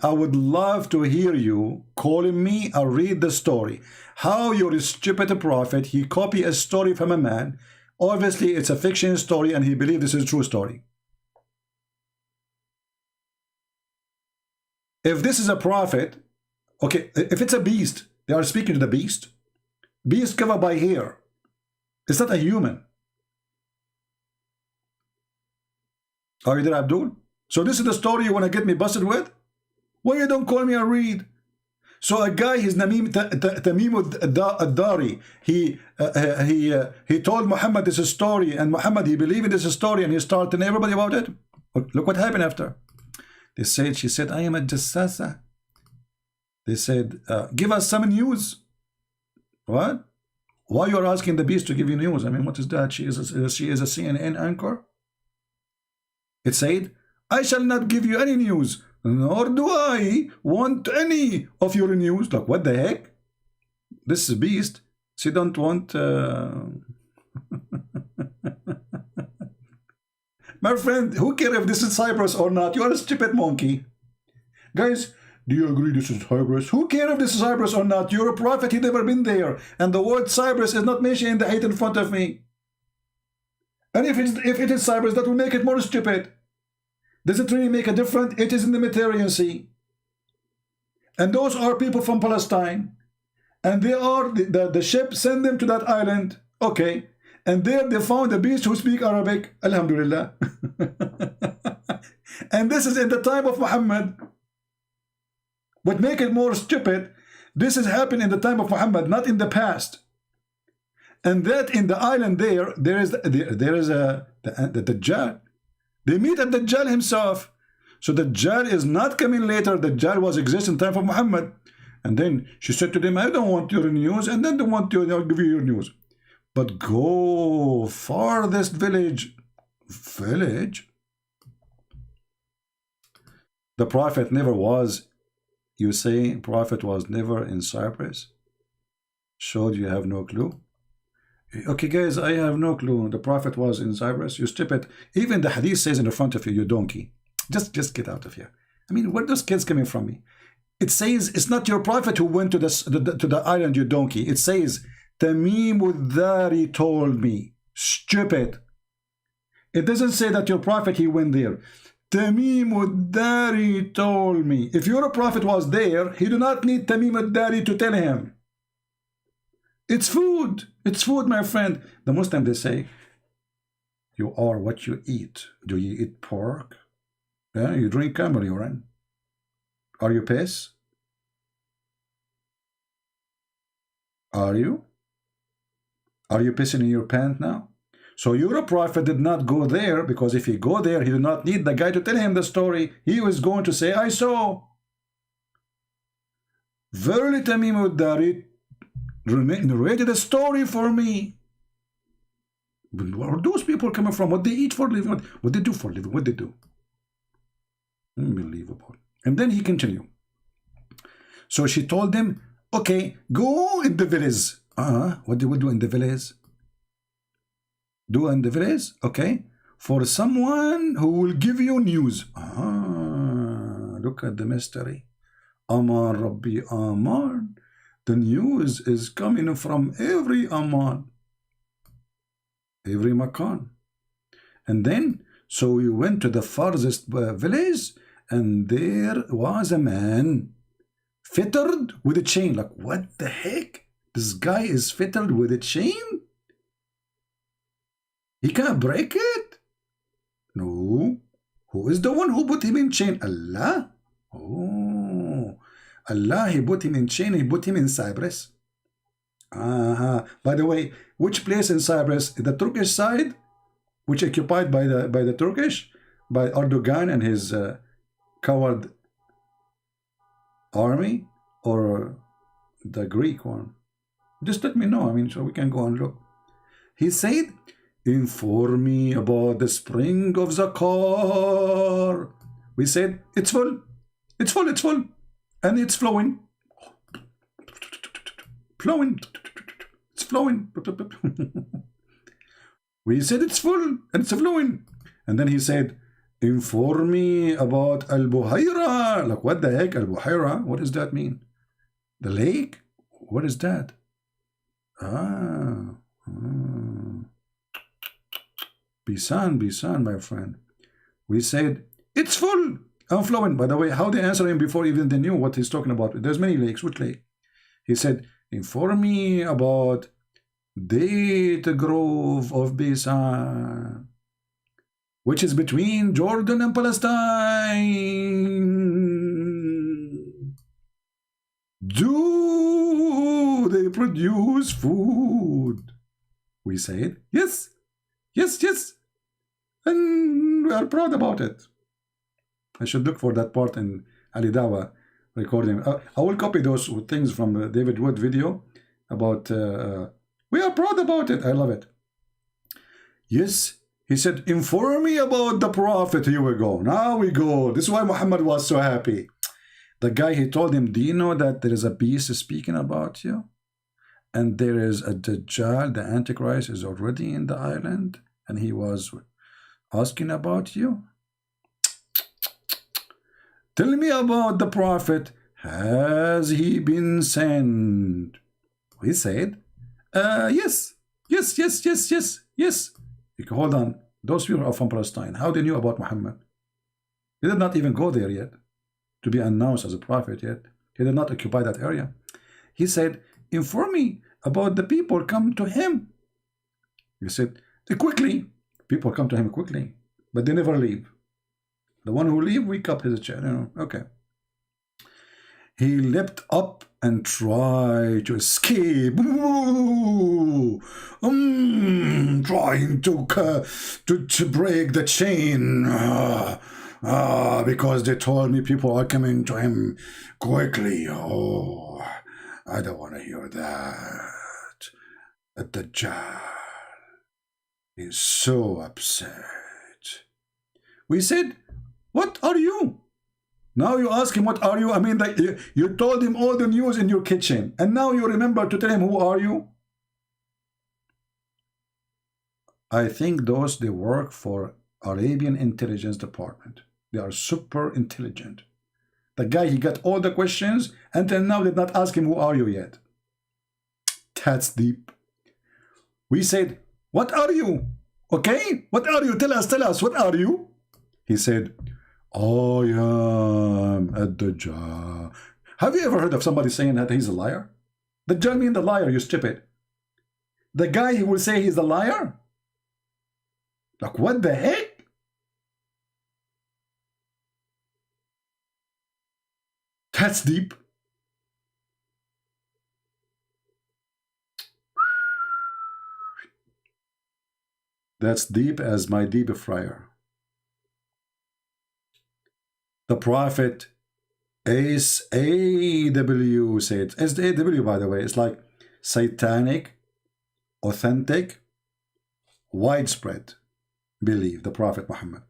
would love to hear you calling me or read the story. How your stupid prophet, he copied a story from a man. Obviously, it's a fiction story and he believed this is a true story. If this is a prophet, okay, if it's a beast, they are speaking to the beast. Beast covered by hair. It's not a human. Are you there, Abdul? So this is the story you want to get me busted with? Why you don't call me and read? So a guy, his Tamim ad-Dari, he told Muhammad this is a story, and Muhammad, he believed in this story, and he started telling everybody about it. Look what happened after. She said, I am a jassasa. They said, give us some news. What? Why you are asking the beast to give you news? I mean, what is that? She is a CNN anchor. It said, I shall not give you any news, nor do I want any of your news. Like, what the heck? This is a beast. She don't want... My friend, who cares if this is Cyprus or not? You are a stupid monkey. Guys, do you agree this is Cyprus? Who cares if this is Cyprus or not? You're a prophet, he never been there. And the word Cyprus is not mentioned in the height in front of me. And if it is Cyprus, that will make it more stupid. Does it really make a difference? It is in the Mediterranean Sea. And those are people from Palestine. And they are, the ship sent them to that island. Okay. And there they found a beast who speak Arabic. Alhamdulillah. And this is in the time of Muhammad. What make it more stupid, this has happened in the time of Muhammad, not in the past. And that in the island there is the Dajjal. They meet at Dajjal himself. So Dajjal is not coming later. Dajjal was existing in the time of Muhammad. And then she said to them, I don't want your news. And then they want you, I'll give you your news. But go farthest village. Village? The prophet never was. You say prophet was never in Cyprus? Showed you have no clue? Okay, guys, I have no clue. The prophet was in Cyprus. You stupid. Even the hadith says in the front of you, you donkey. Just get out of here. I mean, where are those kids coming from me? It says it's not your prophet who went to the island, you donkey. It says Tamim ad-Dari told me. Stupid. It doesn't say that your prophet he went there. Tamim ad-Dari told me. If your prophet was there, he do not need Tamim ad-Dari to tell him. It's food. It's food, my friend. The Muslim, they say, you are what you eat. Do you eat pork? Yeah, you drink camel urine. Are you piss? Are you? Are you pissing in your pants now? So your prophet did not go there, because if he go there, he did not need the guy to tell him the story. He was going to say, I saw. Verily Tamim al-Dari narrated a story for me. Where are those people coming from? What they eat for living? What they do for living? What they do? Unbelievable. And then he continued. So she told him, okay, go in the village. What do we do in the village? Do in the village, okay, for someone who will give you news. Look at the mystery. Amar Rabbi Amar. The news is coming from every Amar, every Makan. And then, so we went to the farthest village, and there was a man fettered with a chain. Like, what the heck? This guy is fettered with a chain? He can't break it? No. Who is the one who put him in chain? Allah? Oh, Allah, he put him in chain. He put him in Cyprus. By the way, which place in Cyprus? The Turkish side, which occupied by the Turkish, by Erdogan and his coward army, or the Greek one? Just let me know. I mean, so we can go and look. He said, inform me about the spring of Zakar. We said, it's full. It's full, it's full. And it's flowing. Flowing. It's flowing. We said it's full and it's flowing. And then he said, inform me about Al-Buhaira. Like, what the heck, Al-Buhaira? What does that mean? The lake? What is that? Bisan, my friend. We said, it's full and flowing. By the way, how they answered him before even they knew what he's talking about. There's many lakes. Which lake? He said, inform me about Date Grove of Bisan, which is between Jordan and Palestine. Do they produce food? We said, yes, yes, yes. And we are proud about it. I should look for that part in Ali Dawa recording. I will copy those things from the David Wood video about, we are proud about it. I love it. Yes, he said, inform me about the prophet. Here we go. Now we go. This is why Muhammad was so happy. The guy, he told him, do you know that there is a beast speaking about you? And there is a Dajjal, the Antichrist, is already in the island. And he was asking about you. Tell me about the prophet. Has he been sent? He said, yes, yes, yes, yes, yes, yes. Hold on. Those people are from Palestine. How they knew about Muhammad? He did not even go there yet to be announced as a prophet yet. He did not occupy that area. He said, inform me about the people come to him. He said, quickly. People come to him quickly, but they never leave. The one who leave, we cut his chair. You know, okay. He leapt up and tried to escape. Trying to break the chain. Because they told me people are coming to him quickly. Oh, I don't want to hear that. The Dajjal is so upset. We said, what are you? Now you ask him, what are you? I mean, like, you told him all the news in your kitchen, and now you remember to tell him, who are you? I think those, they work for Arabian intelligence department. They are super intelligent. The guy, he got all the questions, until now did not ask him, who are you yet? That's deep. We said, what are you? Okay? What are you? Tell us, what are you? He said, I am a Dajjal. Have you ever heard of somebody saying that he's a liar? Dajjal means the liar, you stupid. The guy who will say he's a liar? Like, what the heck? That's deep. That's deep as my deep fryer. The Prophet SAW said, SAW, by the way, it's like satanic, authentic, widespread belief, the Prophet Muhammad.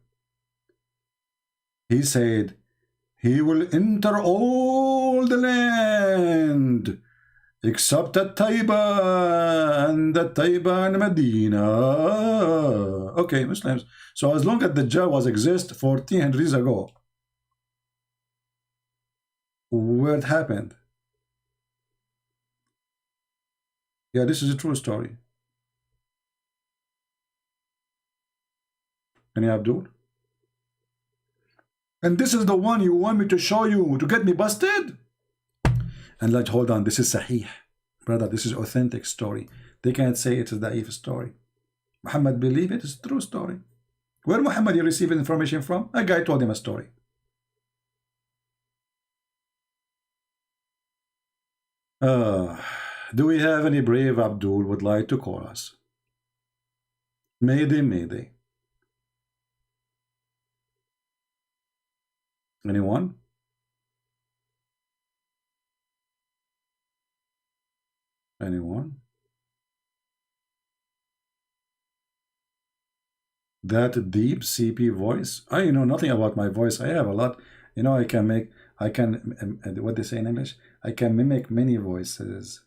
He said, he will enter all the land except the Taiba and the Taiba and Medina. Okay, Muslims. So as long as the Dajjal was exist 1400 years ago, where it happened? Yeah, this is a true story. Any Abdul? And this is the one you want me to show you to get me busted? And like, hold on, this is Sahih. Brother, this is authentic story. They can't say it's a Da'if story. Muhammad believe it is a true story. Where Muhammad you receive information from? A guy told him a story. Do we have any brave Abdul would like to call us? Mayday, mayday. Anyone? Anyone? That deep CP voice? I know nothing about my voice. I have a lot. You know, I can, what they say in English? I can mimic many voices.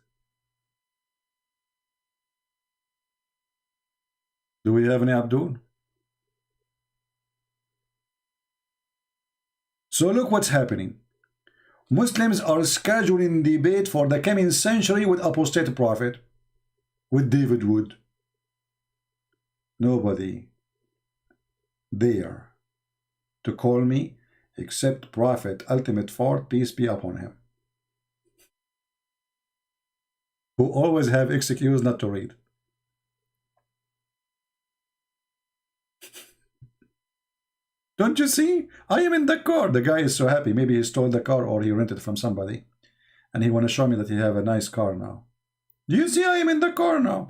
Do we have any Abdul? So look what's happening. Muslims are scheduling debate for the coming century with apostate prophet, with David Wood. Nobody dare to call me except Prophet Ultimate Ford, peace be upon him, who always have excuse not to read. Don't you see? I am in the car. The guy is so happy. Maybe he stole the car or he rented it from somebody. And he want to show me that he have a nice car now. Do you see I am in the car now?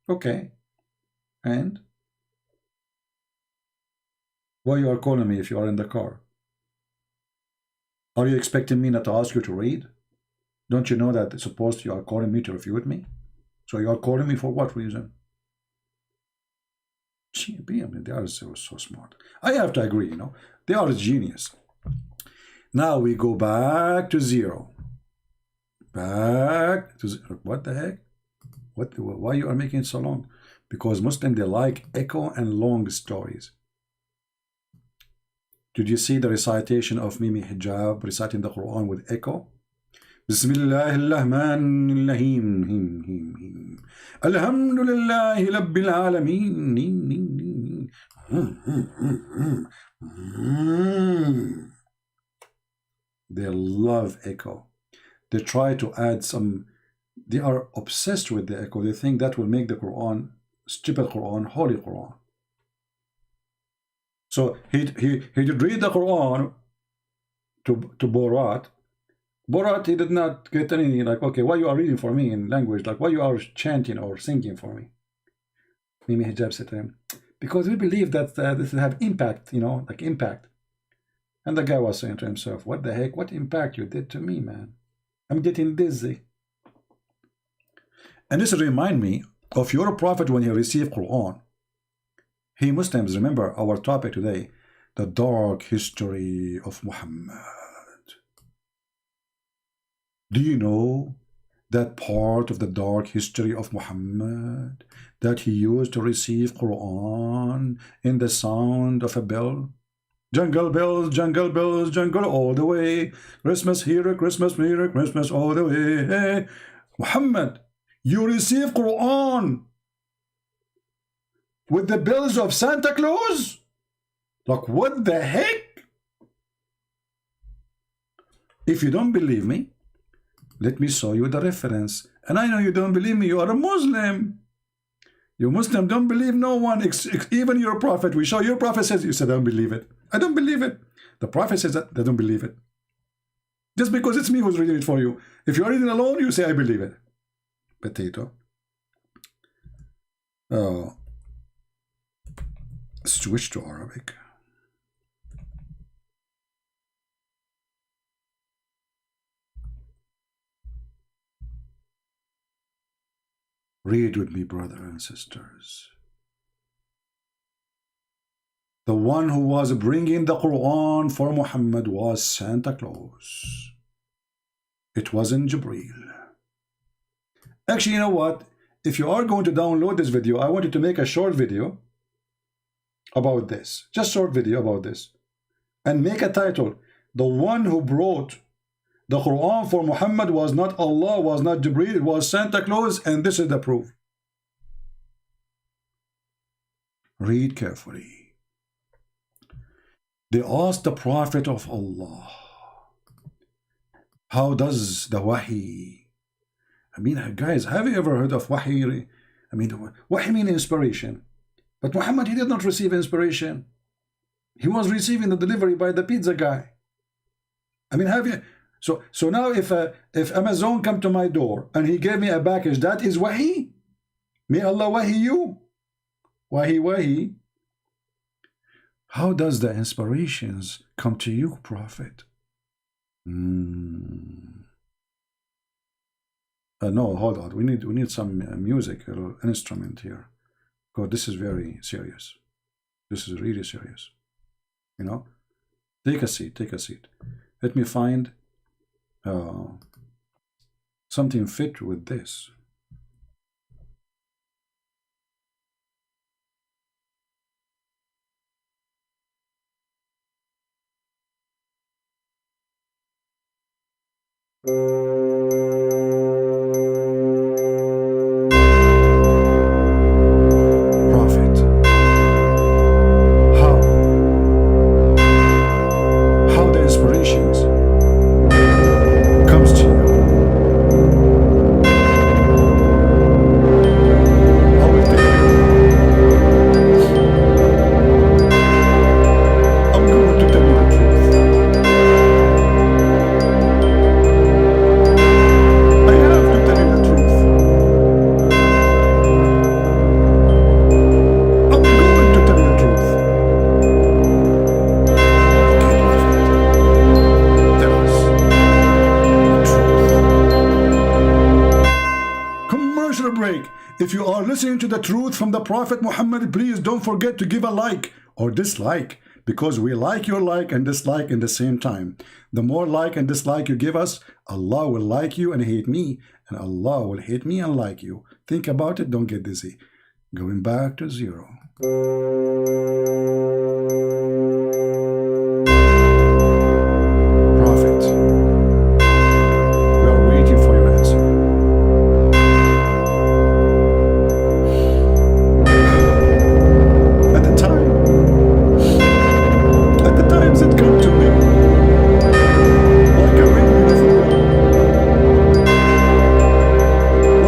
Okay. And? Why you are calling me if you are in the car? Are you expecting me not to ask you to read? Don't you know that supposed you are calling me to refute me? So you are calling me for what reason? Gee, I mean, they are so smart. I have to agree, you know. They are a genius. Now we go back to zero. Back to zero. What the heck? Why you are making it so long? Because Muslims, they like echo and long stories. Did you see the recitation of Mimi Hijab reciting the Quran with echo? Bismillahirrahmanirrahim. Alhamdulillahi Rabbil Alameen. They love echo. They try to add some. They are obsessed with the echo. They think that will make the Quran, stupid Quran, holy Quran. So he did read the Quran to Borat. Borat, he did not get anything like, okay, why you are reading for me in language? Like, why you are chanting or singing for me? Mimi Hijab said to him, because we believe that this will have impact, you know, like impact. And the guy was saying to himself, what the heck? What impact you did to me, man? I'm getting dizzy. And this remind me of your prophet when he received Quran. Hey, Muslims, remember our topic today, the dark history of Muhammad. Do you know that part of the dark history of Muhammad that he used to receive Quran in the sound of a bell? Jungle bells, jungle all the way. Christmas here, Christmas here, Christmas all the way. Hey, Muhammad, you receive Quran with the bells of Santa Claus? Like, what the heck? If you don't believe me, let me show you the reference. And I know you don't believe me, you are a Muslim. You Muslim don't believe no one, even your prophet. We show your prophet says, you said, I don't believe it. I don't believe it. The prophet says that they don't believe it. Just because it's me who's reading it for you. If you're reading alone, you say, I believe it. Potato. Oh. Switch to Arabic. Read with me, brothers and sisters. The one who was bringing the Quran for Muhammad was Santa Claus. It wasn't Jibreel. Actually, you know what? If you are going to download this video, I want you to make a short video about this. Just short video about this. And make a title. The one who brought the Quran for Muhammad was not Allah, was not Jibreel, it was Santa Claus, and this is the proof. Read carefully. They asked the Prophet of Allah, how does the Wahi? I mean, guys, have you ever heard of Wahi? I mean, Wahi means inspiration. But Muhammad, he did not receive inspiration. He was receiving the delivery by the pizza guy. I mean, have you? So now if Amazon come to my door and he gave me a package, that is Wahi. May Allah Wahi you. Wahi. How does the inspirations come to you, Prophet? No, hold on. We need some music, a little instrument here, because this is very serious. This is really serious. You know, take a seat. Let me find something fit with this. Prophet, how the inspirations comes to you. I will tell you. I'm going to tell you the truth. I have to tell you the truth. I'm going to tell you the truth. Okay, Prophet. Tell us the truth. Commercial break. If you are listening to the truth from the Prophet Muhammad, please don't forget to give a like or dislike, because we like your like and dislike in the same time. The more like and dislike you give us, Allah will like you and hate me, and Allah will hate me and like you. Think about it, don't get dizzy. Going back to zero. Prophet, we are waiting for your answer. At the times it come to me like a ringing of a bell.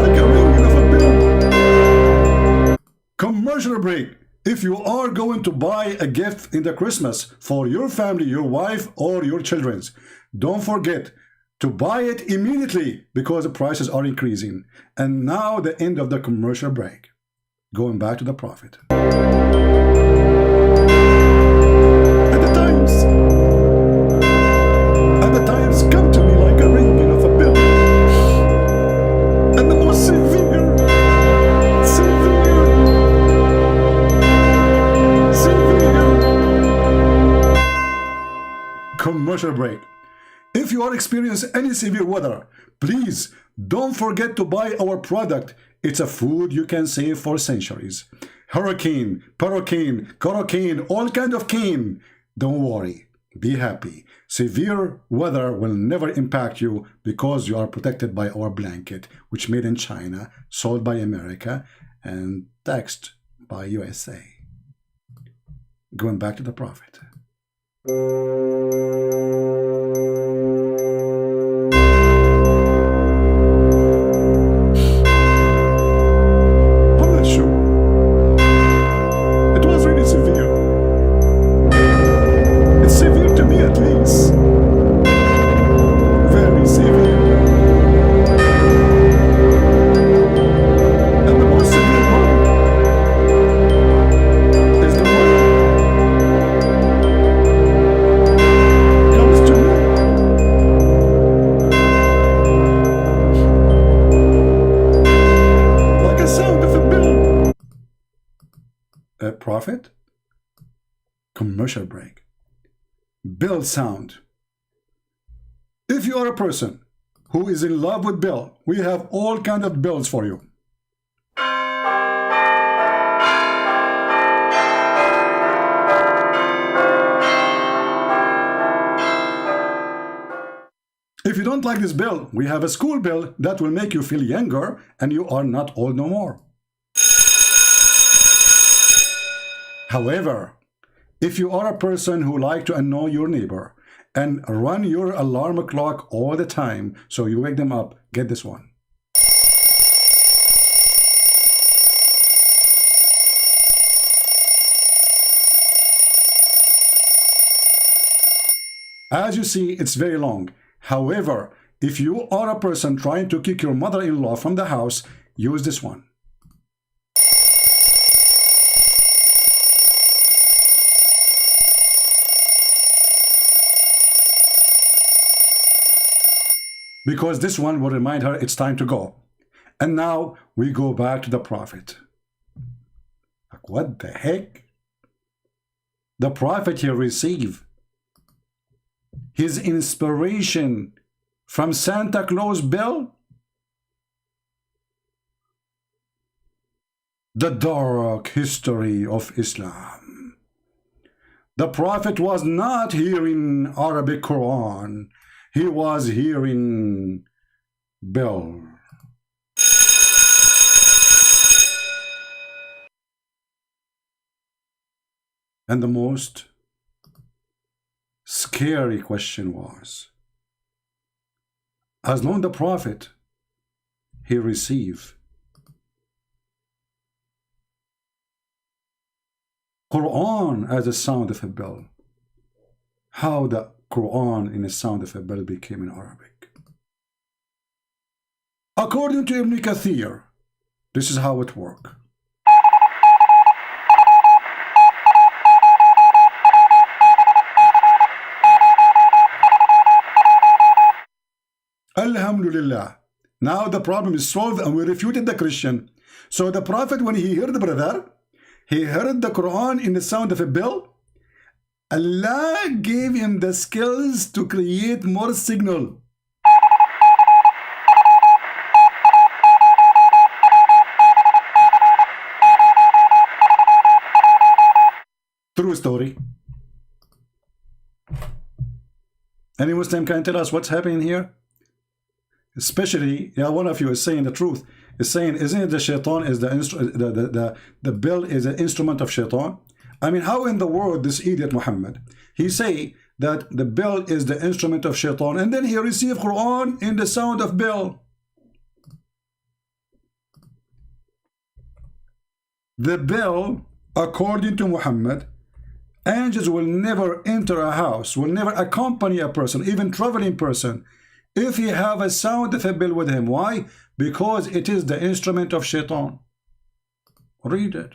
Like a ringing of a bell. Commercial break. If you are going to buy a gift in the Christmas for your family, your wife, or your children's, don't forget to buy it immediately, because the prices are increasing. And now the end of the commercial break. Going back to the Prophet. At the times come to me like a ringing of a bell. And the most severe commercial break. If you are experiencing any severe weather, please don't forget to buy our product. It's a food you can save for centuries. Hurricane, hurricane, hurricane, all kind of cane. Don't worry, be happy. Severe weather will never impact you, because you are protected by our blanket, which made in China, sold by America, and taxed by USA. Going back to the Prophet. I'm not sure. Commercial break. Bill sound. If you are a person who is in love with Bill, we have all kind of bills for you. If you don't like this bill, we have a school bill that will make you feel younger and you are not old no more. However, if you are a person who like to annoy your neighbor and run your alarm clock all the time so you wake them up, get this one. As you see, it's very long. However, if you are a person trying to kick your mother-in-law from the house, use this one. Because this one will remind her it's time to go. And now we go back to the Prophet. Like, what the heck? The Prophet here received his inspiration from Santa Claus Bill? The dark history of Islam. The Prophet was not hearing Arabic Quran. He was hearing Bill. And the most scary question was, as long as the Prophet, he received Quran as a sound of a bell, how the Quran in the sound of a bell became in Arabic. According to Ibn Kathir, this is how it worked. Alhamdulillah. Now the problem is solved and we refuted the Christian. So the Prophet, when he heard the brother, he heard the Quran in the sound of a bell. Allah gave him the skills to create more signal. True story. Any Muslim can tell us what's happening here? Especially, yeah, one of you is saying the truth. Is saying, isn't it the shaitan is the bell is an instrument of shaitan? I mean, how in the world this idiot Muhammad, he say that the bell is the instrument of shaitan, and then he received Quran in the sound of bell. The bell, according to Muhammad, angels will never enter a house, will never accompany a person, even traveling person, if he have a sound of a bell with him. Why? Because it is the instrument of shaitan. Read it.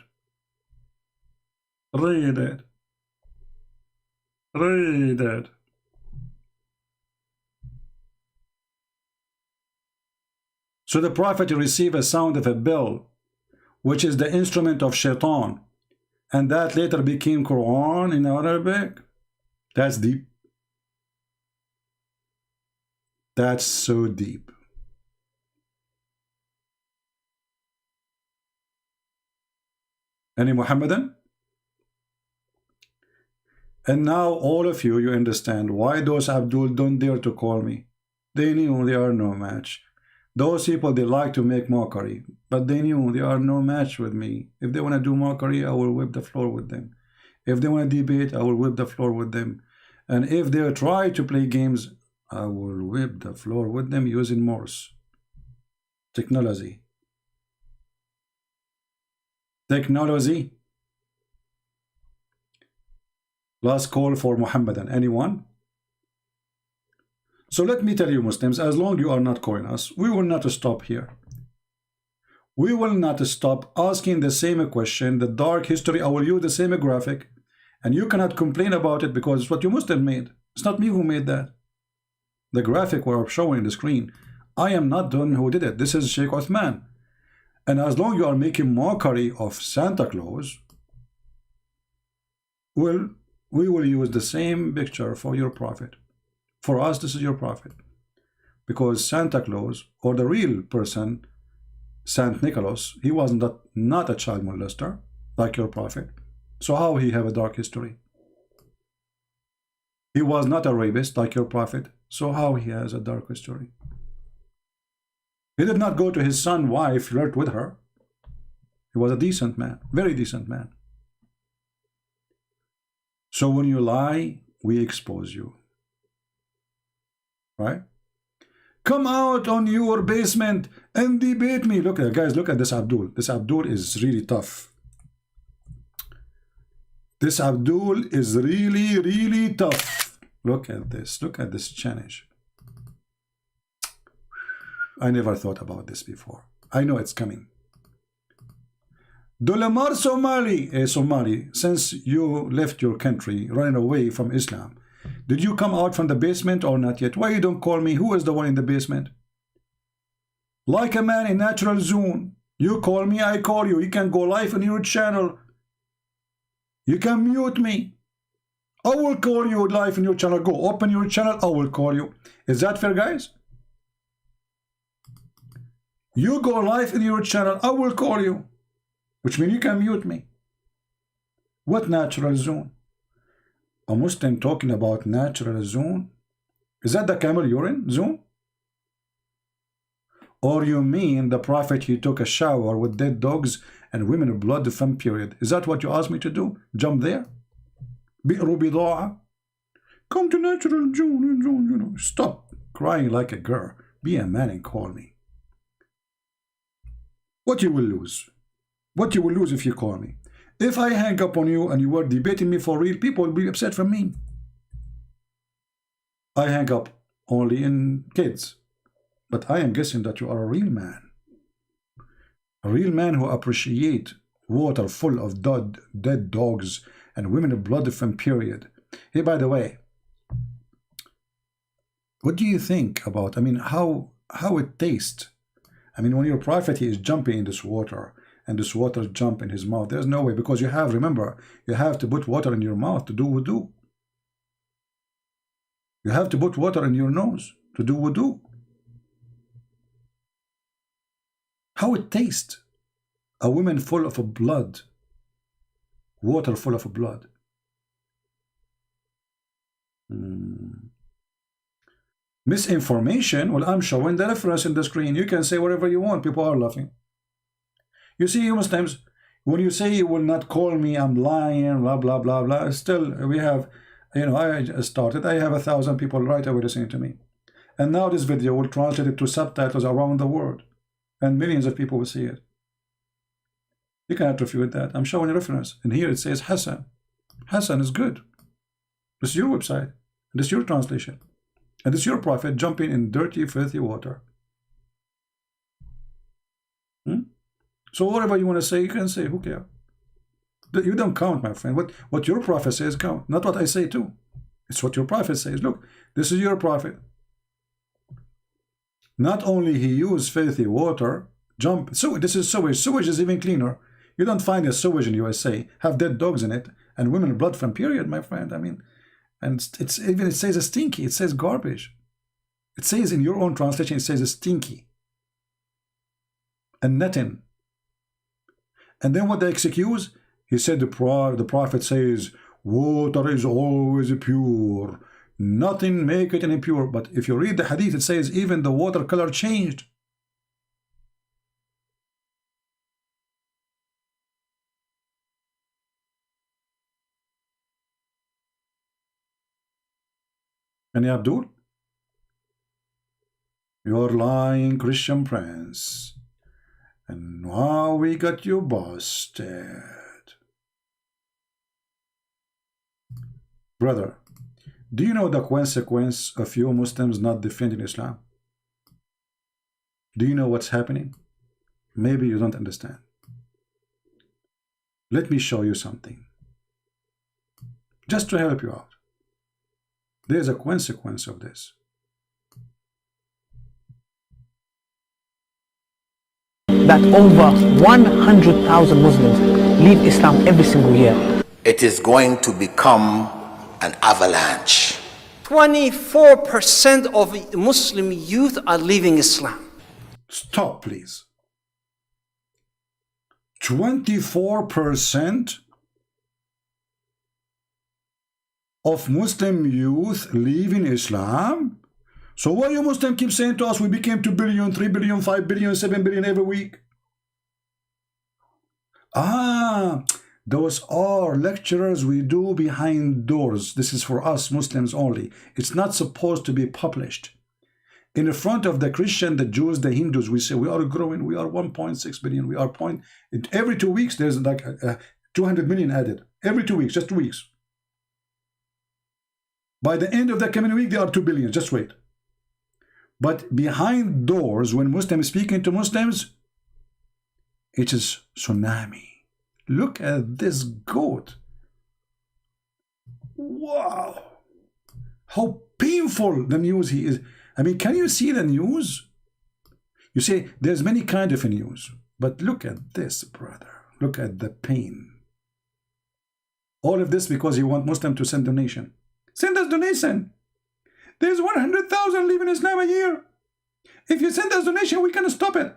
Read it. Read it. So the Prophet received a sound of a bell, which is the instrument of shaitan, and that later became Quran in Arabic. That's deep. That's so deep. Any Muhammadan? And now all of you, you understand why those Abdul don't dare to call me. They knew they are no match. Those people, they like to make mockery, but they knew they are no match with me. If they want to do mockery, I will whip the floor with them. If they want to debate, I will whip the floor with them. And if they try to play games, I will whip the floor with them using Morse. Technology. Technology. Last call for Muhammadan. Anyone? So let me tell you, Muslims, as long as you are not calling us, we will not stop here. We will not stop asking the same question, the dark history. I will use the same graphic, and you cannot complain about it because it's what you Muslim made. It's not me who made that. The graphic we're showing the screen, I am not the one who did it. This is Sheikh Uthman. And as long as you are making mockery of Santa Claus, well, we will use the same picture for your prophet. For us, this is your prophet. Because Santa Claus, or the real person, Saint Nicholas, he was not a child molester like your prophet. So how he have a dark history? He was not a rapist like your prophet. So how he has a dark history? He did not go to his son's wife, flirt with her. He was a decent man, very decent man. So when you lie, we expose you. Right? Come out on your basement and debate me. Look at guys, look at this Abdul. This Abdul is really tough. This Abdul is really tough. Look at this. Look at this challenge. I never thought about this before. I know it's coming. Dolamar Somali, since you left your country, running away from Islam, did you come out from the basement or not yet? Why you don't call me? Who is the one in the basement? Like a man in natural zone. You call me, I call you. You can go live on your channel. You can mute me. I will call you live in your channel. Go open your channel. I will call you. Is that fair, guys? You go live in your channel. I will call you. Which means you can mute me. What natural zone? A Muslim talking about natural zone? Is that the camel urine zone? Or you mean the prophet, he took a shower with dead dogs and women of blood from period? Is that what you asked me to do? Jump there? Bi'ru bida'a? Come to natural zone, you know. Stop crying like a girl. Be a man and call me. What you will lose? What you will lose if you call me? If I hang up on you and you were debating me for real, people will be upset from me. I hang up only in kids. But I am guessing that you are a real man. A real man who appreciate water full of dead dogs and women of blood from period. Hey, by the way, what do you think about, I mean, how it tastes? I mean, when your prophet, he is jumping in this water, and this water jump in his mouth, there's no way, because you have, remember, you have to put water in your mouth to do wudu. You have to put water in your nose to do wudu. How it tastes? A woman full of blood, water full of blood. Misinformation. Well, I'm showing the reference in the screen. You can say whatever you want. People are laughing. You see, you Muslims, when you say you will not call me, I'm lying, blah, blah, blah, blah. Still, we have, you know, I started. I have 1,000 people right away listening to me. And now this video will translate it to subtitles around the world. And millions of people will see it. You cannot refute that. I'm showing a reference. And here it says Hassan. Hassan is good. This is your website. This is your translation. And this is your prophet jumping in dirty, filthy water. So whatever you want to say, you can say. Who cares? You don't count, my friend. What your prophet says count. Not what I say too. It's what your prophet says. Look, this is your prophet. Not only he used filthy water, jump. So this is sewage. Sewage is even cleaner. You don't find a sewage in USA have dead dogs in it and women blood from period, my friend. I mean, and it's even, it says a stinky. It says garbage. It says in your own translation, it says a stinky and nothing. And then what they excuse? He said the prophet says water is always pure. Nothing make it impure. But if you read the hadith, it says even the water color changed. And Abdul, you're lying, Christian Prince. And now we got you busted. Brother, do you know the consequence of you Muslims not defending Islam? Do you know what's happening? Maybe you don't understand. Let me show you something. Just to help you out. There's a consequence of this. That over 100,000 Muslims leave Islam every single year. It is going to become an avalanche. 24% of Muslim youth are leaving Islam. Stop, please. 24% of Muslim youth leaving Islam? So why you Muslim keep saying to us we became 2 billion, 3 billion, 5 billion, 7 billion every week? Those are lectures we do behind doors. This is for us Muslims only. It's not supposed to be published. In the front of the Christian, the Jews, the Hindus, we say we are growing, we are 1.6 billion, we are every 2 weeks there's like 200 million added. Every 2 weeks, just 2 weeks. By the end of the coming week, there are 2 billion, just wait. But behind doors, when Muslims speaking to Muslims, it is tsunami. Look at this goat. Wow. How painful the news he is. I mean, can you see the news? You say there's many kind of news, but look at this, brother. Look at the pain. All of this because you want Muslim to send donation. Send us donation. There's 100,000 leaving Islam a year. If you send us donation, we can stop it.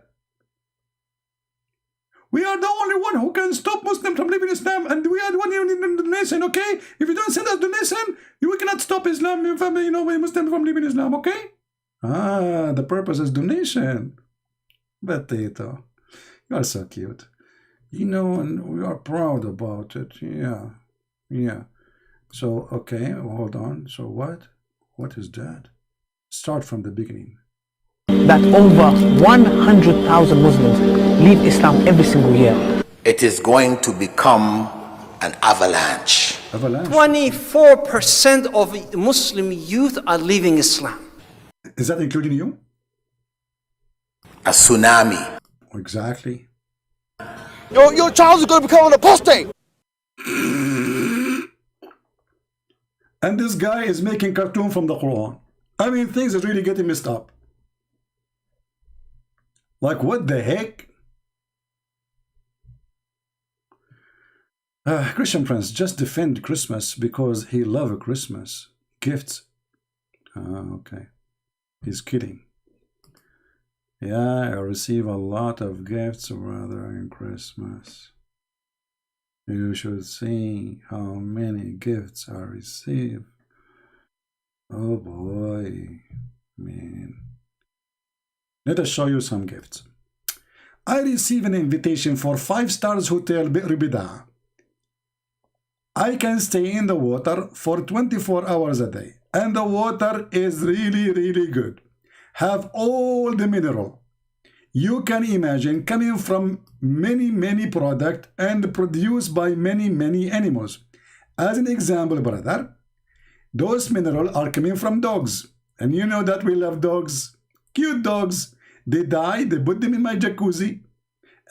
We are the only one who can stop Muslims from leaving Islam, and we are the one who need donation, okay? If you don't send us donation, we cannot stop Islam, Muslims from leaving Islam, okay? The purpose is donation. Potato. You are so cute. And we are proud about it. Yeah. So, okay, hold on. So what? What is that? Start from the beginning. That over 100,000 Muslims leave Islam every single year. It is going to become an avalanche. 24% of Muslim youth are leaving Islam. Is that including you? A tsunami. Exactly. Your child is going to become an apostate. And this guy is making cartoon from the Quran. I mean, things are really getting messed up. Like, what the heck? Christian Prince just defend Christmas because he loves Christmas. Gifts. Okay. He's kidding. Yeah, I receive a lot of gifts, brother, in Christmas. You should see how many gifts I receive. Oh boy, man. Let us show you some gifts. I receive an invitation for 5-star hotel Bi'r Bida. I can stay in the water for 24 hours a day. And the water is really, really good. Have all the mineral. You can imagine coming from many products and produced by many animals. As an example, brother, those minerals are coming from dogs. And you know that we love dogs. Cute dogs. They die, they put them in my jacuzzi.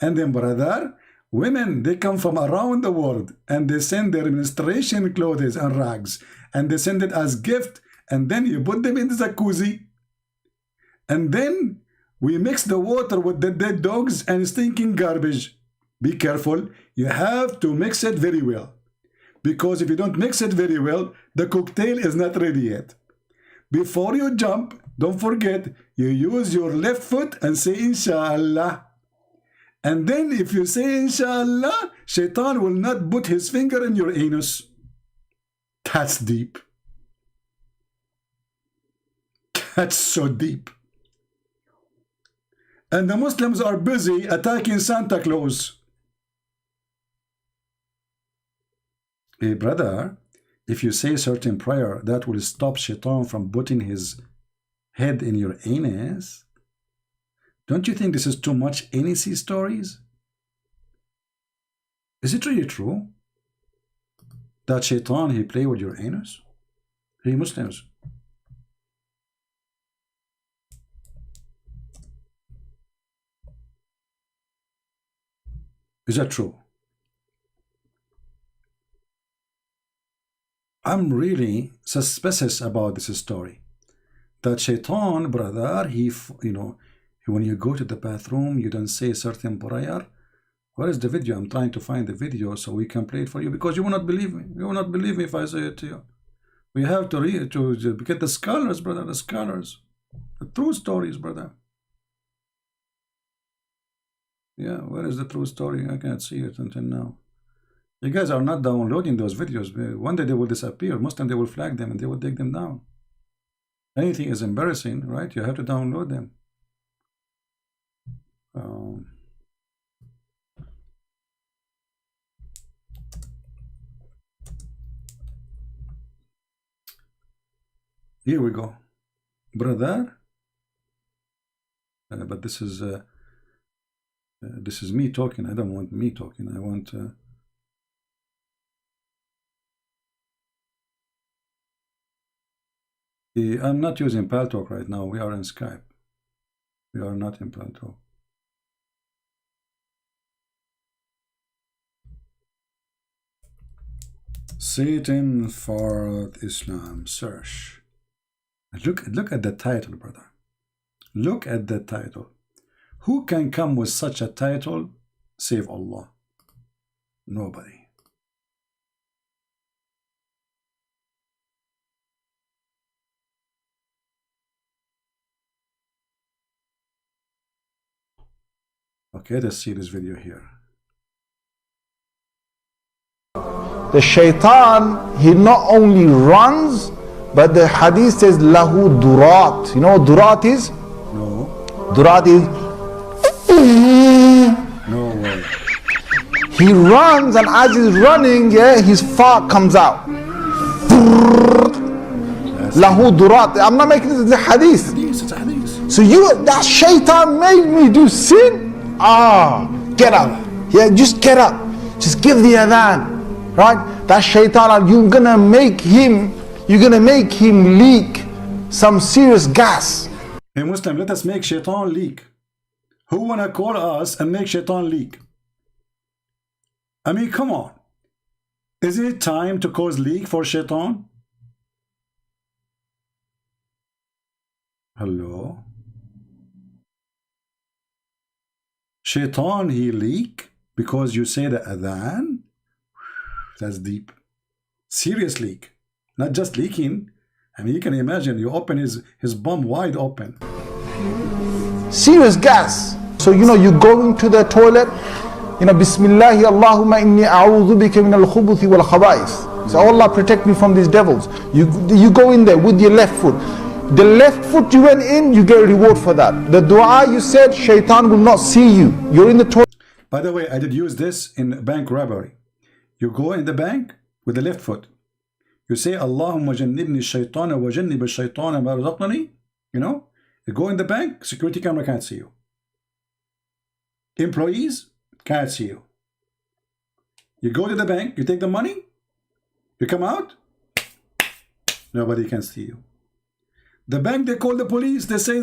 And then, brother, women, they come from around the world and they send their menstruation clothes and rags. And they send it as gift. And then you put them in the jacuzzi. And then we mix the water with the dead dogs and stinking garbage. Be careful. You have to mix it very well. Because if you don't mix it very well, the cocktail is not ready yet. Before you jump, don't forget, you use your left foot and say Inshallah. And then if you say Inshallah, Shaitan will not put his finger in your anus. That's deep. That's so deep. And the Muslims are busy attacking Santa Claus. Hey, brother, if you say a certain prayer, that will stop Shaitan from putting his head in your anus. Don't you think this is too much anus stories? Is it really true that Shaitan, he play with your anus? Hey, Muslims. Is that true? I'm really suspicious about this story. That Shaitan, brother, when you go to the bathroom, you don't say a certain prayer. Where is the video? I'm trying to find the video so we can play it for you because you will not believe me. You will not believe me if I say it to you. We have to read to get the scholars, brother, the scholars, the true stories, brother. Yeah, where is the true story? I can't see it until now. You guys are not downloading those videos. One day they will disappear. Most time they will flag them and they will take them down. Anything is embarrassing, right? You have to download them. Here we go, brother. But this is me talking. I don't want me talking. I want. I'm not using Paltalk right now. We are in Skype. We are not in Paltalk. Satan for Islam. Search. Look at the title, brother. Look at the title. Who can come with such a title save Allah? Nobody. Okay, let's see this video here. The shaitan, he not only runs, but the hadith says lahu durat. You know what durat is? No. Durat is no way. He runs, and as he's running, yeah, his fart comes out. Lahu durat. I'm not making this in the hadith. It's a hadith. So that shaitan made me do sin. Get up. Yeah, just get up. Just give the adhan. Right? That shaitan, you're gonna make him leak some serious gas. Hey Muslim, let us make shaitan leak. Who wanna call us and make shaitan leak? I mean, come on. Is it time to cause leak for shaitan? Hello? Shaitan, he leak because you say the adhan? That's deep. Serious leak. Not just leaking. I mean, you can imagine, you open his bum wide open. Serious gas. So, you go into the toilet, Bismillahi Allahumma inni a'udhu bika min al-khubuthi wal khaba'ith. So, Allah protect me from these devils. You go in there with your left foot. The left foot you went in, you get a reward for that. The dua you said, shaitan will not see you. You're in the toilet. By the way, I did use this in bank robbery. You go in the bank with the left foot. You say, Allahumma jannibni shaytana wa jannib shaytana ma razaqtani. You go in the bank, security camera can't see you. Employees can't see you. You go to the bank, you take the money, you come out, nobody can see you. The bank, they call the police, they say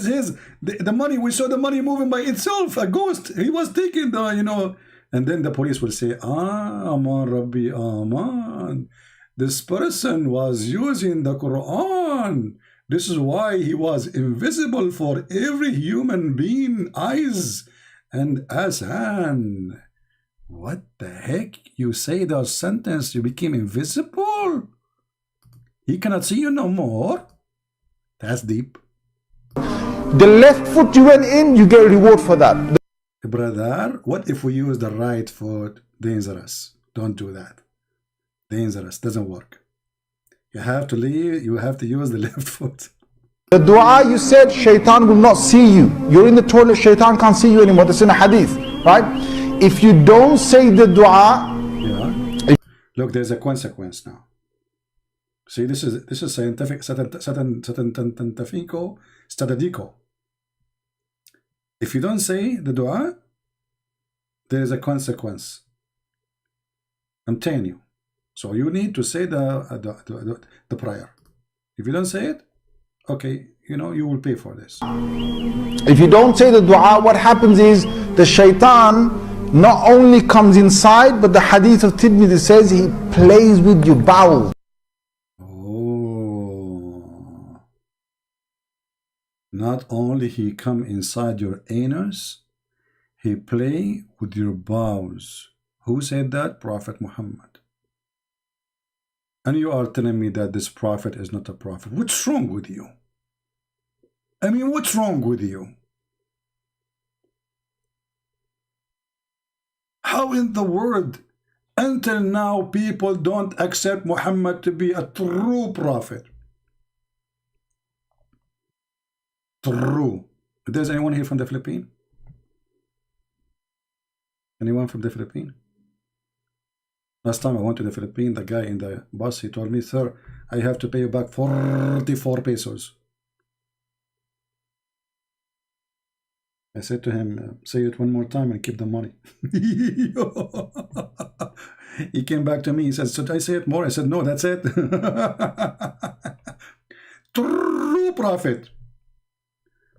the money, we saw the money moving by itself, a ghost, he was taking the, and then the police will say, Aman Rabbi Aman, this person was using the Quran. This is why he was invisible for every human being eyes and azan. What the heck? You say that sentence, you became invisible? He cannot see you no more? That's deep. The left foot you went in, you get a reward for that. Brother, what if we use the right foot? Dangerous. Don't do that. Dangerous. Doesn't work. You have to leave. You have to use the left foot. The dua you said, shaitan will not see you. You're in the toilet, shaitan can't see you anymore. That's in a hadith, right? If you don't say the dua, look, there's a consequence now. See, this is scientific, statistico. If you don't say the dua, there is a consequence. I'm telling you. So you need to say the prayer. If you don't say it, okay, you will pay for this. If you don't say the dua, what happens is the shaitan not only comes inside, but the hadith of Tirmidhi says he plays with your bowels. Not only he come inside your anus, he play with your bowels. Who said that? Prophet Muhammad. And you are telling me that this prophet is not a prophet. What's wrong with you? I mean, what's wrong with you? How in the world, until now, people don't accept Muhammad to be a true prophet? True. There's anyone here from the Philippines? Anyone from the Philippines? Last time I went to the Philippines, the guy in the bus, he told me, sir, I have to pay you back 44 pesos. I said to him, say it one more time and keep the money. He came back to me, he said, should I say it more? I said, no, that's it. True prophet.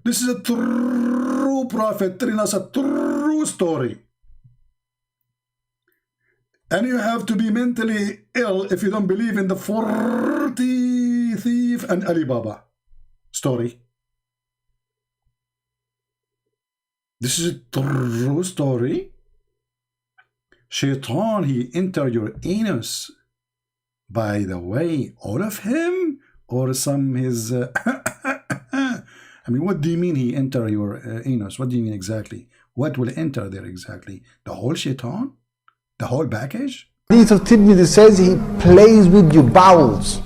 This is a true prophet telling us a true story. And you have to be mentally ill if you don't believe in the 40 thief and Alibaba story. This is a true story. Shaitan, he entered your anus. By the way, all of him or some his... I mean, what do you mean he enter your anus? What do you mean exactly? What will enter there exactly? The whole shaitan? The whole package? Hadith of Tirmidhi says he plays with your bowels.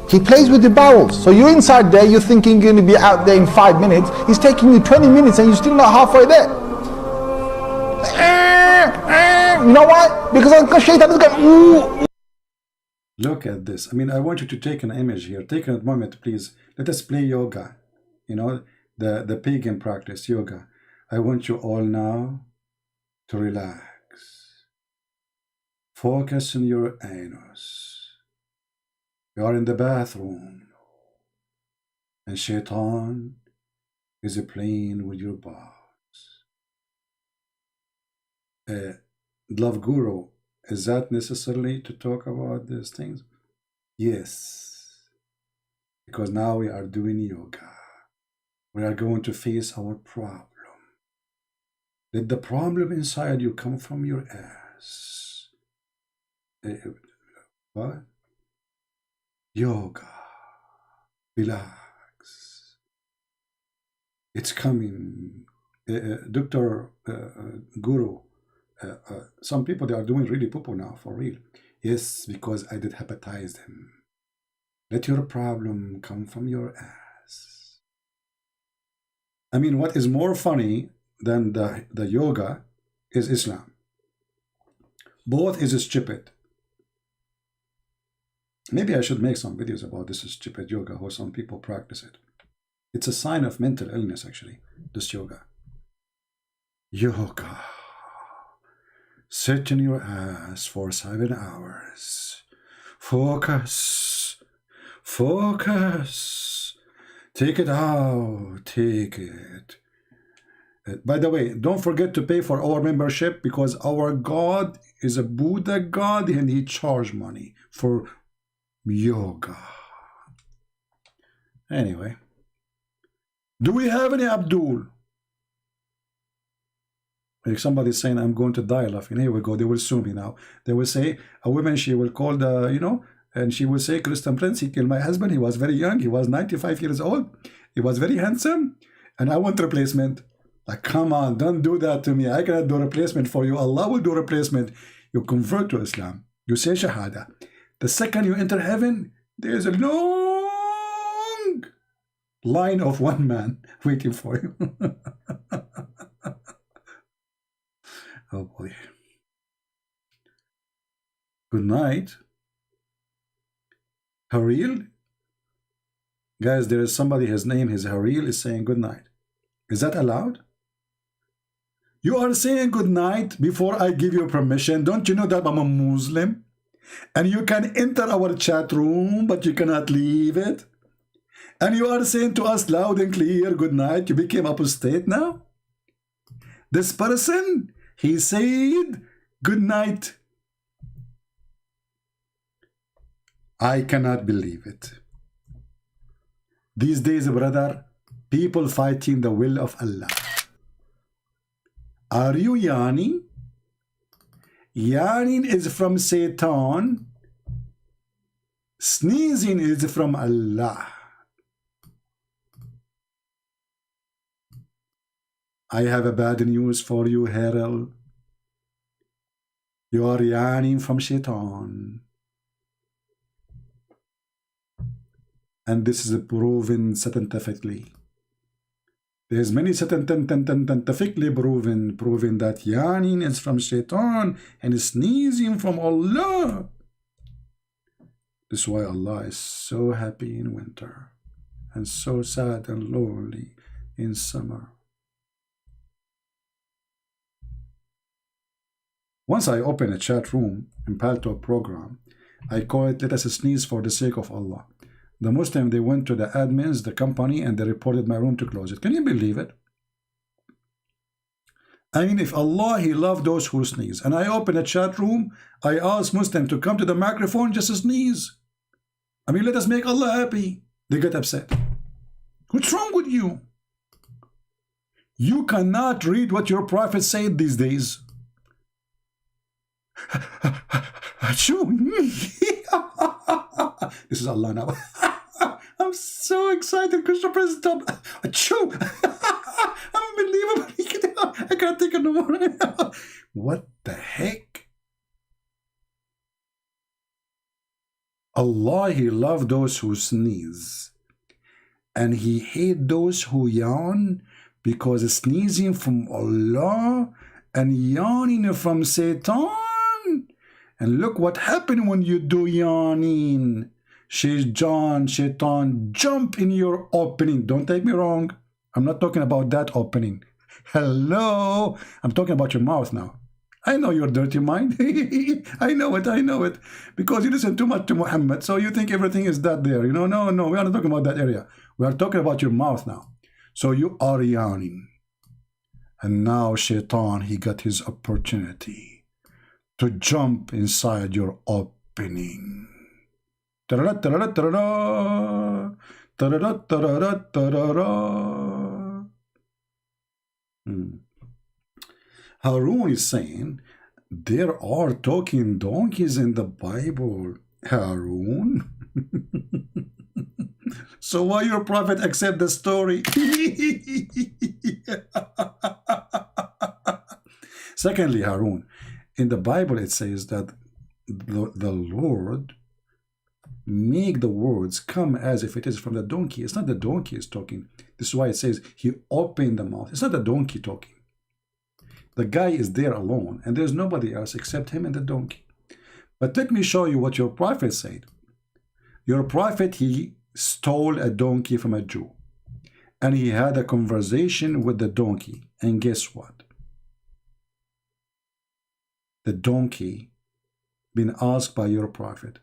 He plays with the bowels. So you're inside there, you're thinking you're going to be out there in 5 minutes. He's taking you 20 minutes and you're still not halfway there. You know why? Because Shaitan is going, ooh. Look at this. I mean, I want you to take an image here. Take a moment, please. Let us play yoga. You know, the pagan practice, yoga. I want you all now to relax. Focus on your anus. You are in the bathroom. And Shaitan is playing with your balls. Love Guru, is that necessarily to talk about these things? Yes. Because now we are doing yoga. We are going to face our problem. Let the problem inside you come from your ass. What? Yoga. Relax. It's coming. Dr. Guru, some people, they are doing really poo-poo now, for real. Yes, because I did hepatize them. Let your problem come from your ass. I mean, what is more funny than the yoga is Islam. Both is stupid. Maybe I should make some videos about this stupid yoga, how some people practice it. It's a sign of mental illness, actually, this yoga. Yoga. Sit in your ass for 7 hours. Focus. Focus. Take it out. Take it. By the way, don't forget to pay for our membership, because our God is a Buddha God and he charges money for yoga. Anyway, do we have any Abdul? Like somebody's saying, I'm going to die laughing. Here we go. They will sue me now. They will say, a woman, she will call the, you know, and she will say, Christian Prince, he killed my husband. He was very young. He was 95 years old. He was very handsome. And I want replacement. Like, come on, don't do that to me. I cannot do replacement for you. Allah will do replacement. You convert to Islam. You say Shahada. The second you enter heaven, there's a long line of one man waiting for you. Oh boy. Good night. Haril? Guys, there is somebody, his name is Haril, is saying good night. Is that allowed? You are saying good night before I give you permission. Don't you know that I'm a Muslim? And you can enter our chat room, but you cannot leave it. And you are saying to us loud and clear, good night. You became apostate now? This person, he said, good night. I cannot believe it. These days, brother, people fighting the will of Allah. Are you yawning? Yawning is from Satan, Sneezing is from Allah. I have a bad news for you, Harold. You are yawning from shaitan. And this is proven scientifically. There's many scientifically proven that yawning is from shaitan and sneezing from Allah. This is why Allah is so happy in winter and so sad and lonely in summer. Once I open a chat room in Paltalk program, I call it "Let us sneeze for the sake of Allah." The Muslim, they went to the admins, the company, and they reported my room to close it. Can you believe it? I mean, if Allah, He loved those who sneeze, and I open a chat room, I ask Muslim to come to the microphone just to sneeze. I mean, let us make Allah happy. They get upset. What's wrong with you? You cannot read what your Prophet said these days. This is Allah now. I'm so excited. Christian Prince, stop. Unbelievable. I can't take it no more. What the heck? Allah, He loved those who sneeze, and He hate those who yawn, because sneezing from Allah and yawning from Satan. And look what happened when you do yawning. Shaitan jump in your opening. Don't take me wrong. I'm not talking about that opening. Hello. I'm talking about your mouth now. I know your dirty mind. I know it. Because you listen too much to Muhammad, so you think everything is that there. You know, no, we are not talking about that area. We are talking about your mouth now. So you are yawning. And now Shaitan, he got his opportunity to jump inside your opening. Ta-da-da, ta-da-da, ta-da-da. Ta-da-da, ta-da-da, ta-da-da. Harun is saying, there are talking donkeys in the Bible. Harun? So why your prophet accept the story? Secondly, Harun, in the Bible it says that the Lord make the words come as if it is from the donkey. It's not the donkey is talking. This is why it says he opened the mouth. It's not the donkey talking. The guy is there alone, and there's nobody else except him and the donkey. But let me show you what your prophet said. Your prophet, he stole a donkey from a Jew, and he had a conversation with the donkey. And guess what? The donkey been asked by your prophet,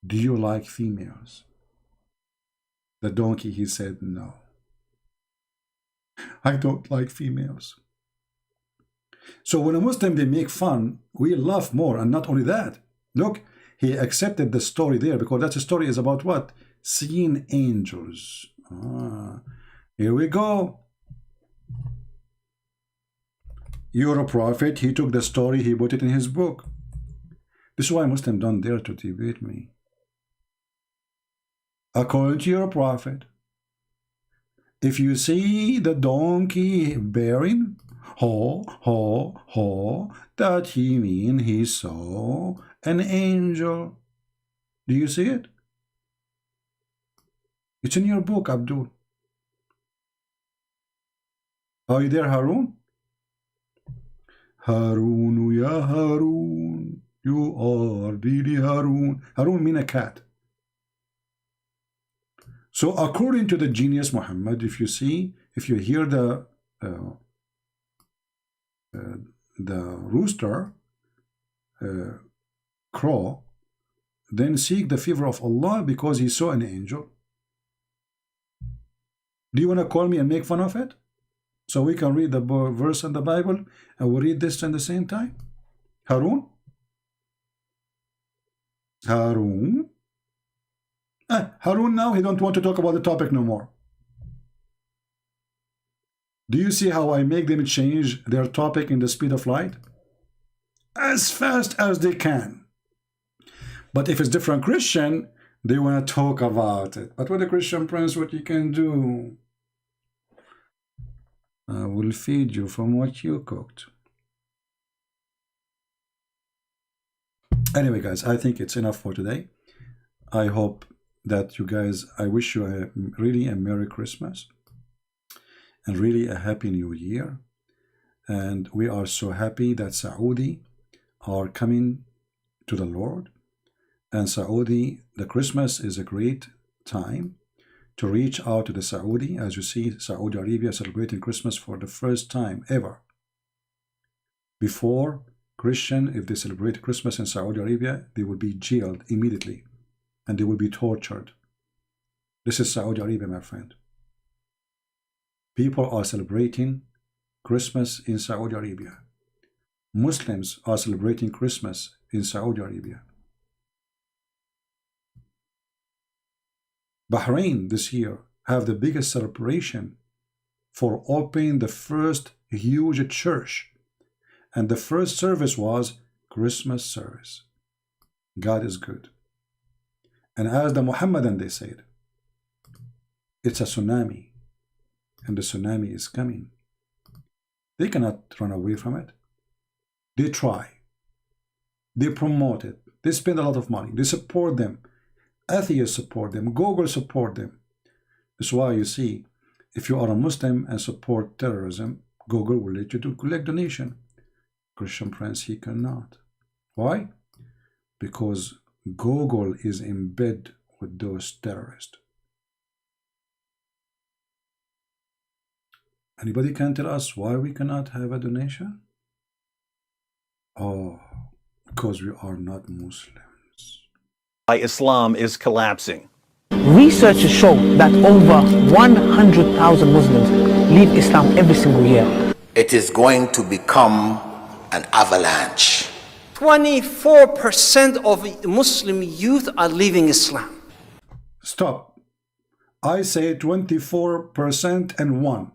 do you like females? The donkey, he said, no. I don't like females. So when a Muslim, they make fun, we laugh more. And not only that, look, he accepted the story there, because that story is about what? Seeing angels. Here we go. You're a prophet. He took the story, he put it in his book. This is why Muslims don't dare to debate me. According to your prophet, if you see the donkey bearing, that he mean he saw an angel. Do you see it? It's in your book, Abdul. Are you there, Harun? Harun, ya Harun. You are really Harun. Harun mean a cat. So according to the genius Muhammad, if you hear the rooster crow, then seek the favor of Allah because he saw an angel. Do you want to call me and make fun of it? So we can read the verse in the Bible and we read this at the same time? Harun? Harun? Harun now, he don't want to talk about the topic no more. Do you see how I make them change their topic in the speed of light? As fast as they can. But if it's different Christian, they want to talk about it. But with the Christian Prince, what you can do? I will feed you from what you cooked. Anyway, guys, I think it's enough for today. I hope that you guys, I wish you really a Merry Christmas and really a Happy New Year. And we are so happy that Saudi are coming to the Lord. And Saudi, the Christmas is a great time to reach out to the Saudi. As you see, Saudi Arabia celebrating Christmas for the first time ever. Before, Christian, if they celebrate Christmas in Saudi Arabia, they will be jailed immediately and they will be tortured. This is Saudi Arabia, my friend. People are celebrating Christmas in Saudi Arabia. Muslims are celebrating Christmas in Saudi Arabia. Bahrain this year have the biggest celebration for opening the first huge church. And the first service was Christmas service. God is good. And as the Muhammadan, they said, it's a tsunami. And the tsunami is coming. They cannot run away from it. They try. They promote it. They spend a lot of money. They support them. Atheists support them. Google support them. That's why you see, if you are a Muslim and support terrorism, Google will let you to collect donation. Christian Prince, he cannot. Why? Because Google is in bed with those terrorists. Anybody can tell us why we cannot have a donation? Oh, because we are not Muslims. Islam is collapsing. Researchers show that over 100,000 Muslims leave Islam every single year. It is going to become an avalanche. 24% of Muslim youth are leaving Islam. Stop. I say 24% and 1.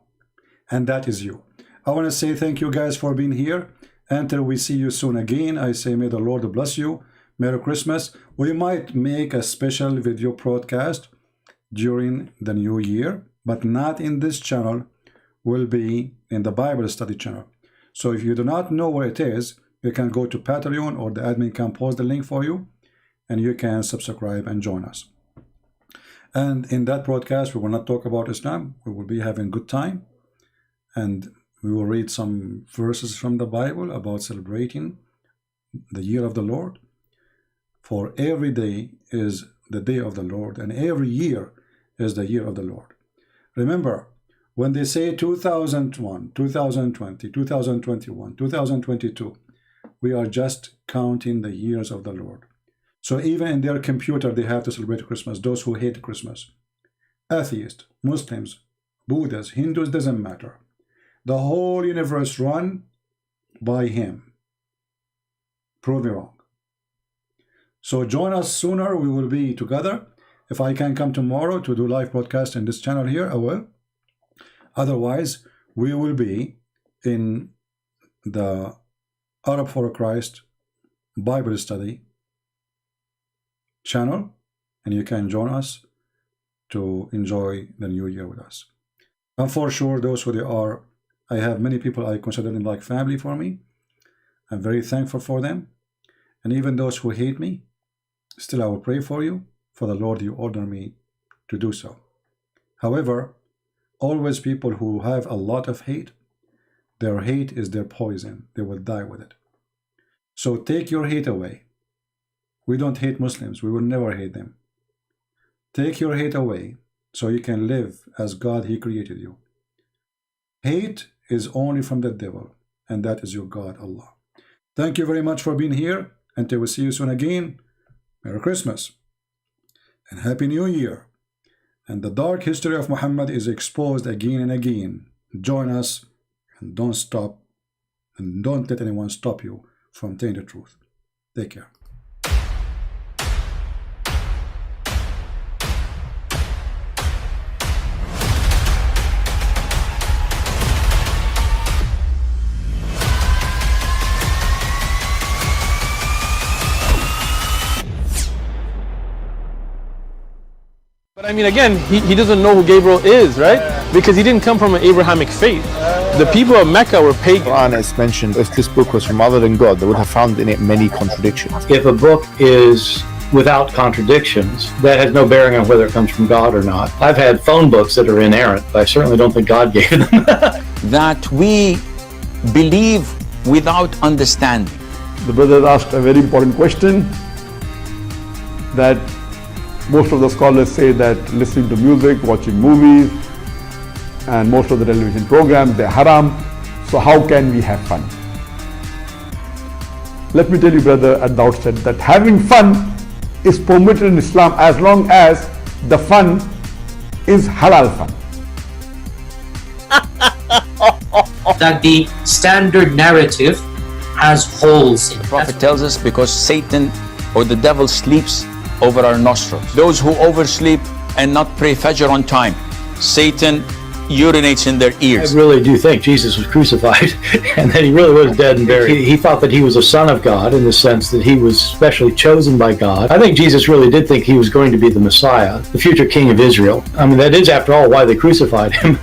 And that is you. I want to say thank you guys for being here. Until we see you soon again, I say may the Lord bless you. Merry Christmas. We might make a special video broadcast during the new year, but not in this channel. Will be in the Bible study channel. So if you do not know where it is, you can go to Patreon, or the admin can post the link for you, and you can subscribe and join us. And in that broadcast, we will not talk about Islam. We will be having good time, and we will read some verses from the Bible about celebrating the year of the Lord. For every day is the day of the Lord, and every year is the year of the Lord. Remember, when they say 2001, 2020, 2021, 2022, we are just counting the years of the Lord. So even in their computer, they have to celebrate Christmas, those who hate Christmas. Atheists, Muslims, Buddhists, Hindus, doesn't matter. The whole universe run by him. Prove me wrong. So join us sooner. We will be together. If I can come tomorrow to do live broadcast in this channel here, I will. Otherwise, we will be in the Arab for Christ Bible study channel, and you can join us to enjoy the new year with us. And for sure, those who they are, I have many people I consider them like family for me. I'm very thankful for them. And even those who hate me, still I will pray for you, for the Lord you order me to do so. However, always people who have a lot of hate, their hate is their poison. They will die with it. So take your hate away. We don't hate Muslims. We will never hate them. Take your hate away so you can live as God, He created you. Hate is only from the devil, and that is your God, Allah. Thank you very much for being here. Until we see you soon again, Merry Christmas and Happy New Year. And the dark history of Muhammad is exposed again and again. Join us and don't stop, and don't let anyone stop you from telling the truth. Take care. But I mean, again, he doesn't know who Gabriel is, right? Because he didn't come from an Abrahamic faith. The people of Mecca were pagan. Quran is mentioned, if this book was from other than God, they would have found in it many contradictions. If a book is without contradictions, that has no bearing on whether it comes from God or not. I've had phone books that are inerrant, but I certainly don't think God gave them. That we believe without understanding. The brother asked a very important question, that most of the scholars say that listening to music, watching movies, and most of the television programs, they're haram. So how can we have fun? Let me tell you, brother, at the outset that having fun is permitted in Islam as long as the fun is halal fun. That the standard narrative has holes in it. The Prophet tells us because Satan or the devil sleeps over our nostrils. Those who oversleep and not pray Fajr on time, Satan urinates in their ears. I really do think Jesus was crucified and that he really was dead and buried. He thought that he was a son of God in the sense that he was specially chosen by God. I think Jesus really did think he was going to be the Messiah, the future king of Israel. I mean, that is, after all, why they crucified him.